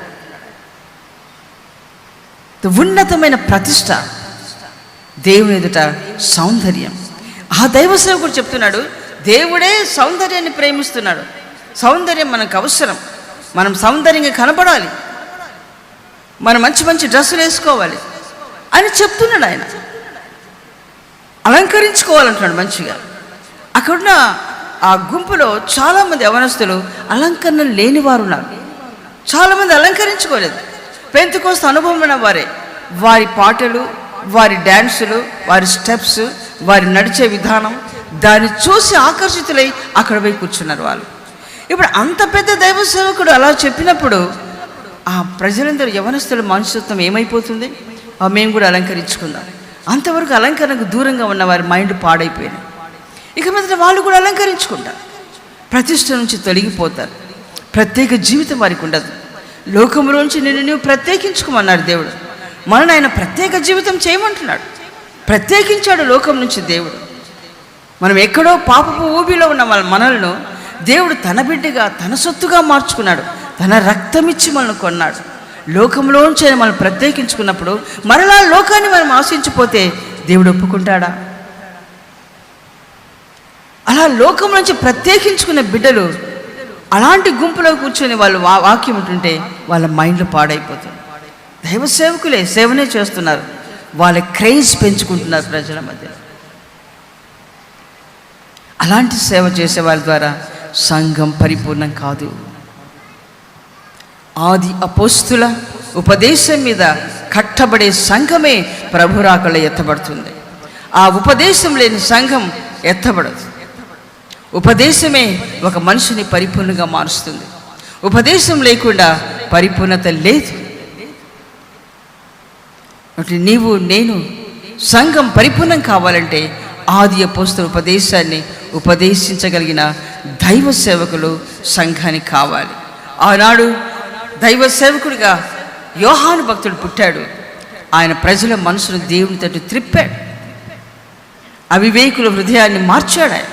ఉన్నతమైన ప్రతిష్ట దేవుని ఎదుట సౌందర్యం. ఆ దైవ సేవకుడు చెప్తున్నాడు, దేవుడే సౌందర్యాన్ని ప్రేమిస్తున్నాడు. సౌందర్యం మనకు అవసరం, మనం సౌందర్యంగా కనపడాలి, మనం మంచి మంచి డ్రెస్సులు వేసుకోవాలి అని చెప్తున్నాడు ఆయన. అలంకరించుకోవాలంటున్నాడు మంచిగా. అక్కడున్న ఆ గుంపులో చాలామంది యవనస్తులు అలంకరణ లేని వారు ఉన్నారు. చాలామంది అలంకరించుకోలేదు. పెంతెకోస్తు అనుభవం ఉన్న వారే. వారి పాటలు, వారి డ్యాన్సులు, వారి స్టెప్స్, వారి నడిచే విధానం, దాన్ని చూసి ఆకర్షితులై అక్కడ పోయి కూర్చున్నారు వాళ్ళు. ఇప్పుడు అంత పెద్ద దైవ సేవకుడు అలా చెప్పినప్పుడు ఆ ప్రజలందరూ యవనస్తుల మనస్తత్వం ఏమైపోతుంది? మేము కూడా అలంకరించుకుందాం. అంతవరకు అలంకరణకు దూరంగా ఉన్న వారి మైండ్ పాడైపోయినాయి. ఇక మీద వాళ్ళు కూడా అలంకరించుకుంటారు, ప్రతిష్ట నుంచి తొలగిపోతారు. ప్రత్యేక జీవితం వారికి ఉండదు. లోకంలోంచి నిన్ను నువ్వు ప్రత్యేకించుకోమన్నాడు దేవుడు. మనల్ని ఆయన ప్రత్యేక జీవితం చేయమంటున్నాడు. ప్రత్యేకించాడు లోకం నుంచి దేవుడు. మనం ఎక్కడో పాపపు ఊబిలో ఉన్న మనల్ని దేవుడు తన బిడ్డగా, తన సొత్తుగా మార్చుకున్నాడు. తన రక్తమిచ్చి మనల్ని కొన్నాడు. లోకంలోంచి మనం ప్రత్యేకించుకున్నప్పుడు మరలా లోకాన్ని మనం ఆశించిపోతే దేవుడు ఒప్పుకుంటాడా? అలా లోకం నుంచి ప్రత్యేకించుకునే బిడ్డలు అలాంటి గుంపులో కూర్చొని వాళ్ళు వాక్యం ఉంటుంటే వాళ్ళ మైండ్లు పాడైపోతుంది. దైవ సేవకులే సేవనే చేస్తున్నారు, వాళ్ళ క్రేజ్ పెంచుకుంటున్నారు ప్రజల మధ్య. అలాంటి సేవ చేసే వాళ్ళ ద్వారా సంఘం పరిపూర్ణం కాదు. ఆది అపోస్తుల ఉపదేశం మీద కట్టబడే సంఘమే ప్రభురాకడ ఎత్తబడుతుంది. ఆ ఉపదేశం లేని సంఘం ఎత్తబడదు. ఉపదేశమే ఒక మనిషిని పరిపూర్ణంగా మారుస్తుంది. ఉపదేశం లేకుండా పరిపూర్ణత లేదు. నీవు నేను సంఘం పరిపూర్ణం కావాలంటే ఆది అపోస్తుల ఉపదేశాన్ని ఉపదేశించగలిగిన దైవ సేవకులు సంఘానికి కావాలి. ఆనాడు దైవ సేవకుడిగా యోహాను భక్తుడు పుట్టాడు. ఆయన ప్రజల మనసును దేవుని తట్టు త్రిప్పాడు. అవివేకుల హృదయాన్ని మార్చాడు. ఆయన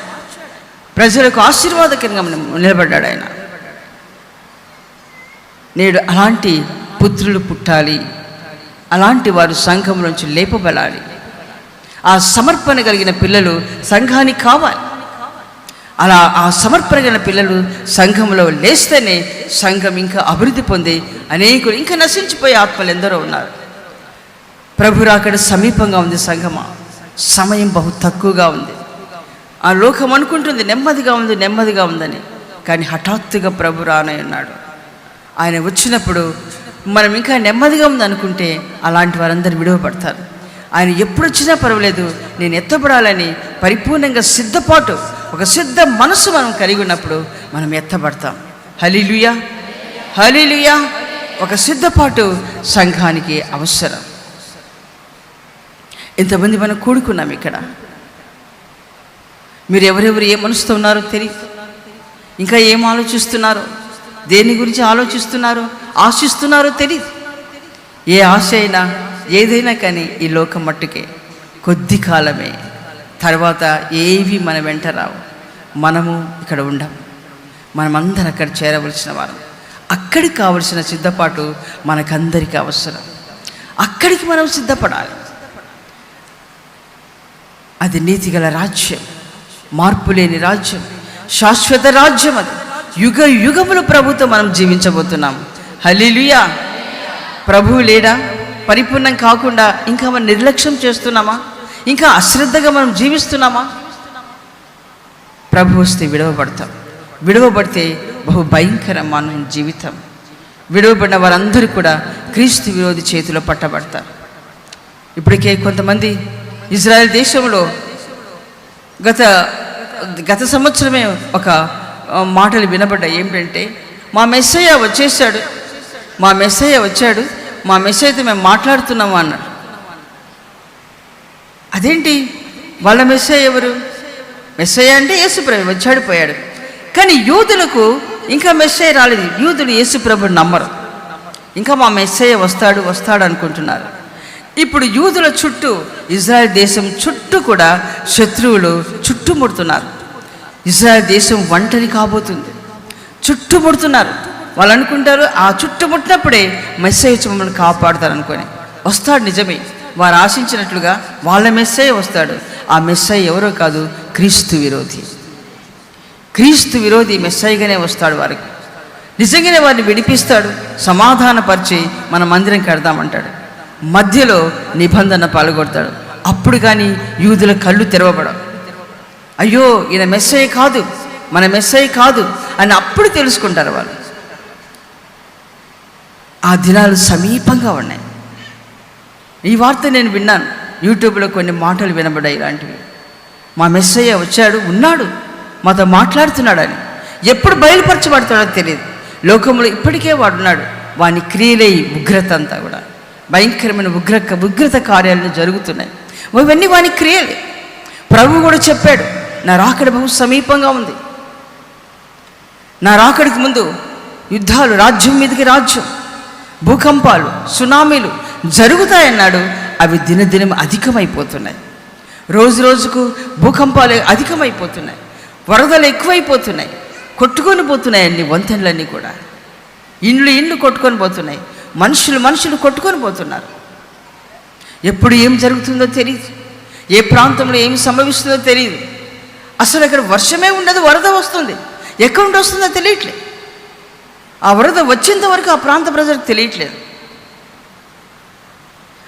ప్రజలకు ఆశీర్వాదకరంగా నిలబడ్డాడు. ఆయన నేడు అలాంటి పుత్రులు పుట్టాలి. అలాంటి వారు సంఘం నుంచి లేపబడాలి. ఆ సమర్పణ కలిగిన పిల్లలు సంఘానికి కావాలి. అలా ఆ సమర్పణ కలిగిన పిల్లలు సంఘంలో లేస్తేనే సంఘం ఇంకా అభివృద్ధి పొంది అనేకులు ఇంకా నశించిపోయే ఆత్మలు ఎందరో ఉన్నారు. ప్రభు రాకడ సమీపంగా ఉంది. సంఘమా, సమయం బహు తక్కువగా ఉంది. ఆ లోకం అనుకుంటుంది నెమ్మదిగా ఉంది, నెమ్మదిగా ఉందని. కానీ హఠాత్తుగా ప్రభు రానై ఉన్నాడు. ఆయన వచ్చినప్పుడు మనం ఇంకా నెమ్మదిగా ఉంది అనుకుంటే అలాంటి వారందరూ విడువపడతారు. ఆయన ఎప్పుడు వచ్చినా పర్వాలేదు, నేను ఎత్తబడాలని పరిపూర్ణంగా సిద్ధపాటు, ఒక సిద్ధ మనసు మనం కలిగి ఉన్నప్పుడు మనం ఎత్తబడతాం. హల్లెలూయా, హల్లెలూయా. ఒక సిద్ధపాటు సంఘానికి అవసరం. ఇంతమంది మనం కూడుకున్నాం ఇక్కడ. మీరు ఎవరెవరు ఏ మనసుతో ఉన్నారో తెలియదు. ఇంకా ఏం ఆలోచిస్తున్నారో, దేని గురించి ఆలోచిస్తున్నారో, ఆశిస్తున్నారో తెలియదు. ఏ ఆశ అయినా ఏదైనా కానీ ఈ లోకం మట్టుకే కొద్ది కాలమే. తర్వాత ఏవి మన వెంట రావు. మనము ఇక్కడ ఉండం. మనమందరం అక్కడ చేరవలసిన వారం. అక్కడికి కావలసిన సిద్ధపాటు మనకందరికీ అవసరం. అక్కడికి మనం సిద్ధపడాలి. అది నీతిగల రాజ్యం, మార్పు లేని రాజ్యం, శాశ్వత రాజ్యం. అది యుగ యుగములు ప్రభుతో మనం జీవించబోతున్నాం. హల్లెలూయా. ప్రభువు లేడా? పరిపూర్ణం కాకుండా ఇంకా మనం నిర్లక్ష్యం చేస్తున్నామా? ఇంకా అశ్రద్ధగా మనం జీవిస్తున్నామా? ప్రభు వస్తే విడవబడతాం. విడవబడితే బహు భయంకరమైన జీవితం. విడవబడిన వారందరూ కూడా క్రీస్తు విరోధి చేతిలో పట్టబడతారు. ఇప్పటికే కొంతమంది ఇజ్రాయెల్ దేశంలో గత సంవత్సరమే ఒక మాటలు వినబడ్డాయి. ఏమిటంటే, మా మెస్సయ్య వచ్చేసాడు, మా మెస్సయ్య వచ్చాడు, మా మెస్సయ్యతో మేము మాట్లాడుతున్నాము అన్నాడు. అదేంటి? వాళ్ళ మెస్సయ్య ఎవరు? మెస్సయ్య అంటే యేసుప్రభు వచ్చాడు, పోయాడు. కానీ యూదులకు ఇంకా మెస్సయ్య రాలేదు. యూదులు యేసుప్రభుని నమ్మరు. ఇంకా మా మెస్సయ్య వస్తాడు అనుకుంటున్నారు. ఇప్పుడు యూదుల చుట్టూ, ఇజ్రాయెల్ దేశం చుట్టూ కూడా శత్రువులు చుట్టుముడుతున్నారు. ఇజ్రాయెల్ దేశం ఒంటరి కాబోతుంది. చుట్టుముడుతున్నారు. వాళ్ళు అనుకుంటారు ఆ చుట్టుముట్టినప్పుడే మెస్సయ్య వచ్చి మమ్మల్ని కాపాడుతారు అనుకొని. వస్తాడు, నిజమే. వారు ఆశించినట్లుగా వాళ్ళ మెస్సయ్య వస్తాడు. ఆ మెస్సయ్య ఎవరో కాదు, క్రీస్తు విరోధి. క్రీస్తు విరోధి మెస్సయ్యగానే వస్తాడు. వారికి నిజంగానే వారిని విడిపిస్తాడు, సమాధానపరిచి మన మందిరం కడదామంటాడు. మధ్యలో నిబంధన పాల్గొడతాడు. అప్పుడు కానీ యూదుల కళ్ళు తెరవబడవు. అయ్యో, ఈయన మెస్సయ్య కాదు, మన మెస్సయ్య కాదు అని అప్పుడు తెలుసుకుంటారు వాళ్ళు. ఆ దినాలు సమీపంగా ఉన్నాయి. ఈ వార్త నేను విన్నాను. యూట్యూబ్లో కొన్ని మాటలు వినబడ్డాయి ఇలాంటివి. మా మెస్సయ్య వచ్చాడు, ఉన్నాడు, మాతో మాట్లాడుతున్నాడని. ఎప్పుడు బయలుపరచబడతాడో తెలియదు. లోకంలో ఇప్పటికే వాడున్నాడు. వాని క్రియలై ఉగ్రత అంతా కూడా భయంకరమైన ఉగ్రత కార్యాలను జరుగుతున్నాయి. ఇవన్నీ వాని క్రియలే. ప్రభు కూడా చెప్పాడు, నా రాకడ బహు సమీపంగా ఉంది. నా రాకడికి ముందు యుద్ధాలు, రాజ్యం మీదకి రాజ్యం, భూకంపాలు, సునామీలు జరుగుతాయన్నాడు. అవి దినదినం అధికమైపోతున్నాయి. రోజు రోజుకు భూకంపాలు అధికమైపోతున్నాయి, వరదలు ఎక్కువైపోతున్నాయి, కొట్టుకొని పోతున్నాయండి వంతెనలన్నీ కూడా. ఇండ్లు కొట్టుకొని పోతున్నాయి, మనుషులు కొట్టుకొని పోతున్నారు. ఎప్పుడు ఏం జరుగుతుందో తెలియదు, ఏ ప్రాంతంలో ఏం సంభవిస్తుందో తెలియదు. అసలు అక్కడ వర్షమే ఉండదు, వరద వస్తుంది. ఎక్కడి నుండి వస్తుందో తెలియట్లేదు. ఆ వరద వచ్చేంత వరకు ఆ ప్రాంత ప్రజలకు తెలియట్లేదు.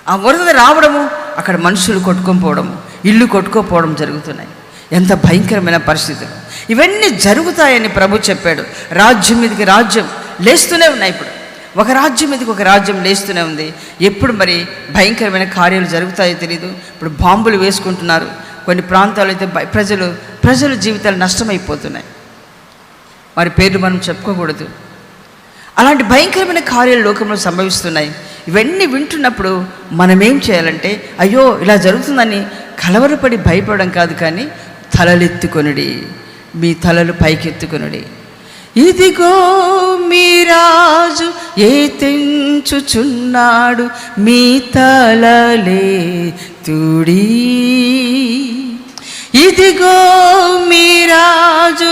ఆ వరద రావడము, అక్కడ మనుషులు కొట్టుకొని పోవడము, ఇల్లు కొట్టుకోపోవడం జరుగుతున్నాయి. ఎంత భయంకరమైన పరిస్థితులు. ఇవన్నీ జరుగుతాయని ప్రభు చెప్పాడు. రాజ్యం మీదకి రాజ్యం లేస్తూనే ఉన్నాయి. ఇప్పుడు ఒక రాజ్యం మీదకి ఒక రాజ్యం లేస్తూనే ఉంది. ఎప్పుడు మరి భయంకరమైన కార్యాలు జరుగుతాయో తెలియదు. ఇప్పుడు బాంబులు వేసుకుంటున్నారు. కొన్ని ప్రాంతాలు అయితే ప్రజల జీవితాలు నష్టమైపోతున్నాయి. మరి పేర్లు మనం చెప్పుకోకూడదు. అలాంటి భయంకరమైన కార్యాలు లోకంలో సంభవిస్తున్నాయి. ఇవన్నీ వింటున్నప్పుడు మనం ఏం చేయాలంటే, అయ్యో ఇలా జరుగుతుందని కలవరపడి భయపడడం కాదు, కానీ తలలెత్తుకొనుడి, మీ తలలు పైకెత్తుకొనుడి. ఇదిగో మీ రాజు తెంచుచున్నాడు, మీ తలలెత్తుడి. ఇదిగో మీ రాజు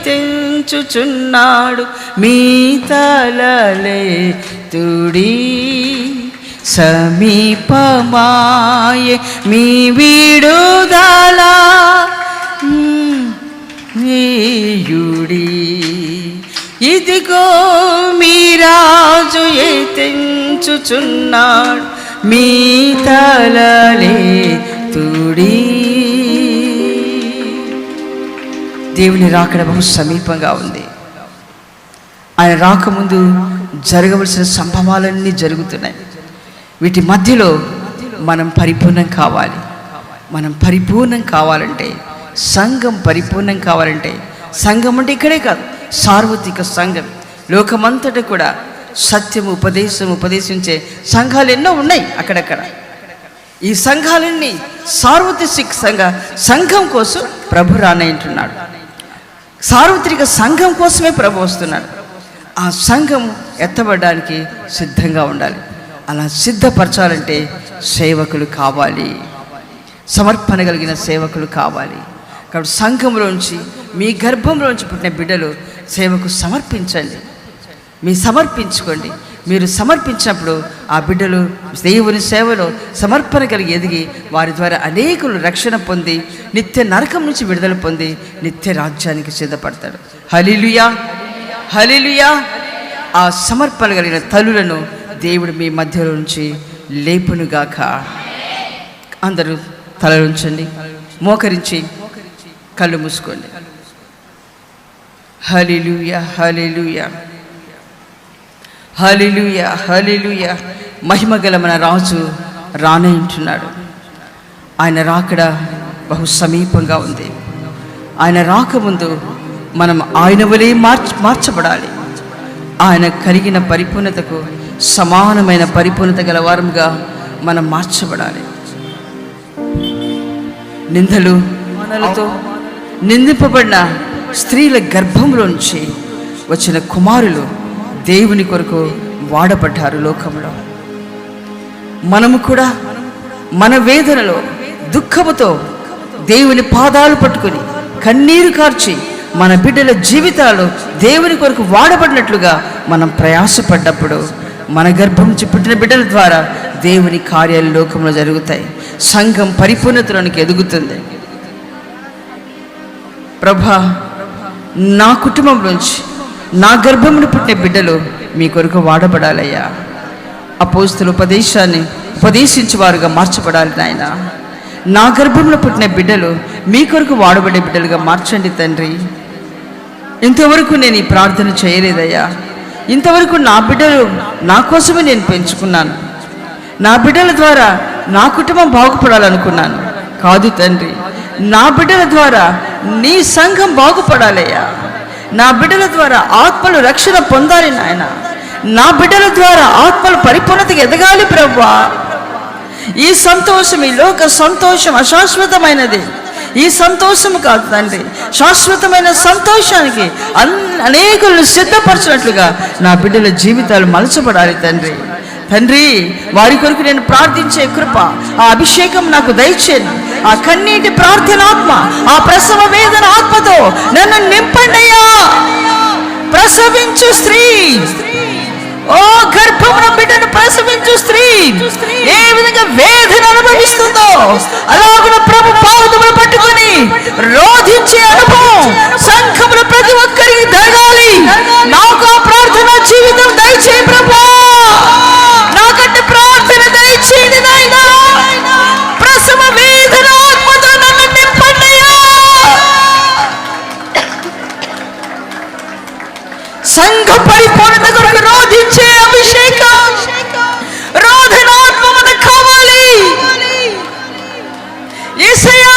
తెంచుచున్నాడు, మీ తలలెత్తుడి. సమీపమాయే మీ విడుదల యుడి. ఇదిగో మీ రాజు తెంచుచున్నాడు, మీ తలలెత్తుడి. దేవుని రాకడ బహు సమీపంగా ఉంది. ఆయన రాకముందు జరగవలసిన సంభవాలన్నీ జరుగుతున్నాయి. వీటి మధ్యలో మనం పరిపూర్ణం కావాలి. మనం పరిపూర్ణం కావాలంటే, సంఘం పరిపూర్ణం కావాలంటే, సంఘం అంటే ఇక్కడే కాదు, సార్వత్రిక సంఘం, లోకమంతటా కూడా సత్యం ఉపదేశించే సంఘాలు ఎన్నో ఉన్నాయి అక్కడక్కడ. ఈ సంఘాలన్నీ సార్వత్రిక సంఘం కోసం ప్రభు రానంటున్నాడు. సార్వత్రిక సంఘం కోసమే ప్రభు వస్తున్నాడు. ఆ సంఘం ఎత్తబడడానికి సిద్ధంగా ఉండాలి. అలా సిద్ధపరచాలంటే సేవకులు కావాలి, సమర్పణ కలిగిన సేవకులు కావాలి. కాబట్టి సంఘంలోంచి, మీ గర్భంలోంచి పుట్టిన బిడ్డలు సేవకు సమర్పించండి. మీ సమర్పించుకోండి. మీరు సమర్పించినప్పుడు ఆ బిడ్డలు దేవుని సేవలో సమర్పణ కలిగి ఎదిగి వారి ద్వారా అనేకులు రక్షణ పొంది నిత్య నరకం నుంచి విడుదల పొంది నిత్య రాజ్యానికి సిద్ధపడతాడు. హల్లెలూయా, హల్లెలూయా. ఆ సమర్పణ కలిగిన తల్లులను దేవుడు మీ మధ్యలో నుంచి లేపునుగాక. అందరూ తలలుంచండి, మోకరించి కళ్ళు మూసుకోండి. హల్లెలూయా, హల్లెలూయా, హల్లెలూయా, హల్లెలూయా. మహిమగల మన రాజు రానంటున్నాడు. ఆయన రాకడ బహు సమీపంగా ఉంది. ఆయన రాకముందు మనం ఆయన వలె మార్చబడాలి. ఆయన కలిగిన పరిపూర్ణతకు సమానమైన పరిపూర్ణత గల వారముగా మనం మార్చబడాలి. నిందలు అవమానాలతో నిందింపబడిన స్త్రీల గర్భంలోంచి వచ్చిన కుమారులు దేవుని కొరకు వాడబడ్డారు లోకంలో. మనము కూడా మన వేదనలో దుఃఖముతో దేవుని పాదాలు పట్టుకొని కన్నీరు కార్చి మన బిడ్డల జీవితాలు దేవుని కొరకు వాడబడినట్లుగా మనం ప్రయాసపడ్డప్పుడు మన గర్భం నుంచి పుట్టిన బిడ్డల ద్వారా దేవుని కార్యాలు లోకంలో జరుగుతాయి. సంఘం పరిపూర్ణతలోనికి ఎదుగుతుంది. ప్రభా, నా కుటుంబంలోంచి నా గర్భమును పుట్టిన బిడ్డలు మీ కొరకు వాడబడాలయ్యా. అపోస్తల ఉపదేశాన్ని ఉపదేశించేవారుగా మార్చబడాలి నాయన. నా గర్భంలో పుట్టిన బిడ్డలు మీ కొరకు వాడబడే బిడ్డలుగా మార్చండి తండ్రి. ఇంతవరకు నేను ఈ ప్రార్థన చేయలేదయ్యా. ఇంతవరకు నా బిడ్డలు నా కోసమే నేను పెంచుకున్నాను. నా బిడ్డల ద్వారా నా కుటుంబం బాగుపడాలనుకున్నాను. కాదు తండ్రి, నా బిడ్డల ద్వారా నీ సంఘం బాగుపడాలయ్యా. నా బిడ్డల ద్వారా ఆత్మలు రక్షణ పొందాలి నాయన. నా బిడ్డల ద్వారా ఆత్మలు పరిపూర్ణతకి ఎదగాలి ప్రభువా. ఈ సంతోషం, ఈ లోక సంతోషం అశాశ్వతమైనది. ఈ సంతోషం కాదు తండ్రి, శాశ్వతమైన సంతోషానికి అనేకులను సిద్ధపరచినట్లుగా నా బిడ్డల జీవితాలు మలచబడాలి తండ్రి. తండ్రి, వారి కొరకు నేను ప్రార్థించే కృప, ఆ అభిషేకం నాకు దయచేయండి. ఆ కన్నీటి ప్రార్థనాత్మ, ఆ ప్రసవ వేదన ఆత్మతో నన్ను నింపండియా. ప్రసవించు స్త్రీ, ఓ గర్భమున బిడ్డను ప్రసవించు స్త్రీ ఏ విధంగా వేదన అనుభవిస్తుందో అలాగున ప్రభు పాదములు పట్టుకొని రోధించే అనుభవం సంఘములో ప్రతి ఒక్కరికి జరగాలి. నాకు ఆ ప్రార్థన జీవితం దయచేయి ప్రభు, నాకంటే ప్రార్థన దయచేయండి నాయనా. ప్రసవ వేదన ఆత్మతో నన్ను నింపండియా. సంఘ పరిపూర్ణత కొరకు రోధించే అభిషేకం, రోధనాత్మ మనకు కావాలి. యేసయ్యా,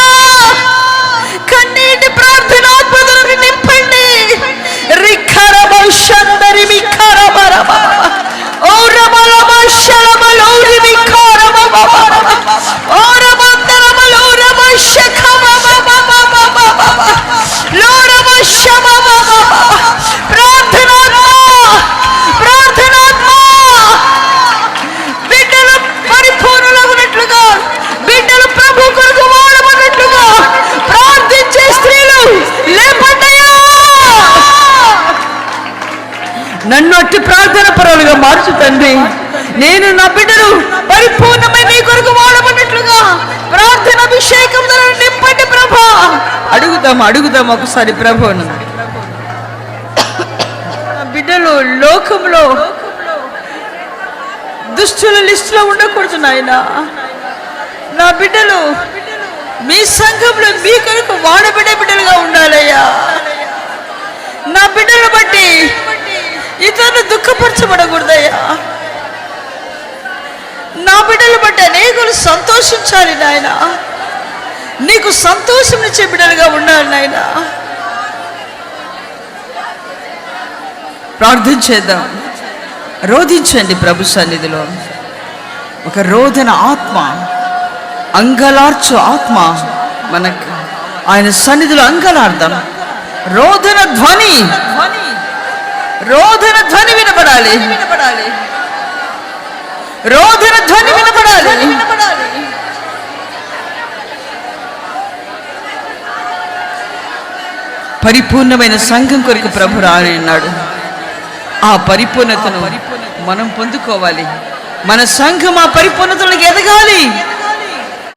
కన్నీటి ప్రార్థనాత్మను నింపండి. రిఖరబౌషందరి మిఖరబరబ ఓరబలబషలబలోరి మిఖరబబ ఓరబందరబలోరబషఖబబబబబ లోరబషబబబ. ప్రార్థనాత్మ బిడ్డలు పరిపూర్ణులగునట్లుగా, బిడ్డలు ప్రభు కొరకు వాడబడినట్లుగా ప్రార్థించే స్త్రీలు లేపండియా. నన్ను అట్టి ప్రార్థన పరులుగా మార్చు తండ్రి. నేను నా బిడ్డలు పరిపూర్ణమై మీ కొరకు వాడబడినట్లుగా ప్రార్థన అభిషేకం నింపండి ప్రభా. అడుగుదాం ఒకసారి ప్రభువును. బిడ్డలు లోకంలో దుష్టుల లిస్టులో ఉండకూడదు నాయన. నా బిడ్డలు మీ సంఘంలో మీ కొరకు వాడబడే బిడ్డలుగా ఉండాలయ్యా. నా బిడ్డలను బట్టి ఇతరులు దుఃఖపరచబడకూడదయ్యా. నా బిడ్డలు బట్టి అనేకులు సంతోషించాలి నాయన. నీకు సంతోషం ఇచ్చే బిడ్డలుగా ఉండాలి నాయన. ప్రార్థించేద్దాం. రోధించండి ప్రభు సన్నిధిలో. ఒక రోదన ఆత్మ, అంగలార్చు ఆత్మ మనకు ఆయన సన్నిధిలో అంగలార్దాం. రోదన ధ్వని వినపడాలి. రోదన ధ్వని వినపడాలి. పరిపూర్ణమైన సంఘం కొరకు ప్రభు రానున్నాడు. ఆ పరిపూర్ణతను మనం పొందుకోవాలి. మన సంఘం ఆ పరిపూర్ణతలకు ఎదగాలి.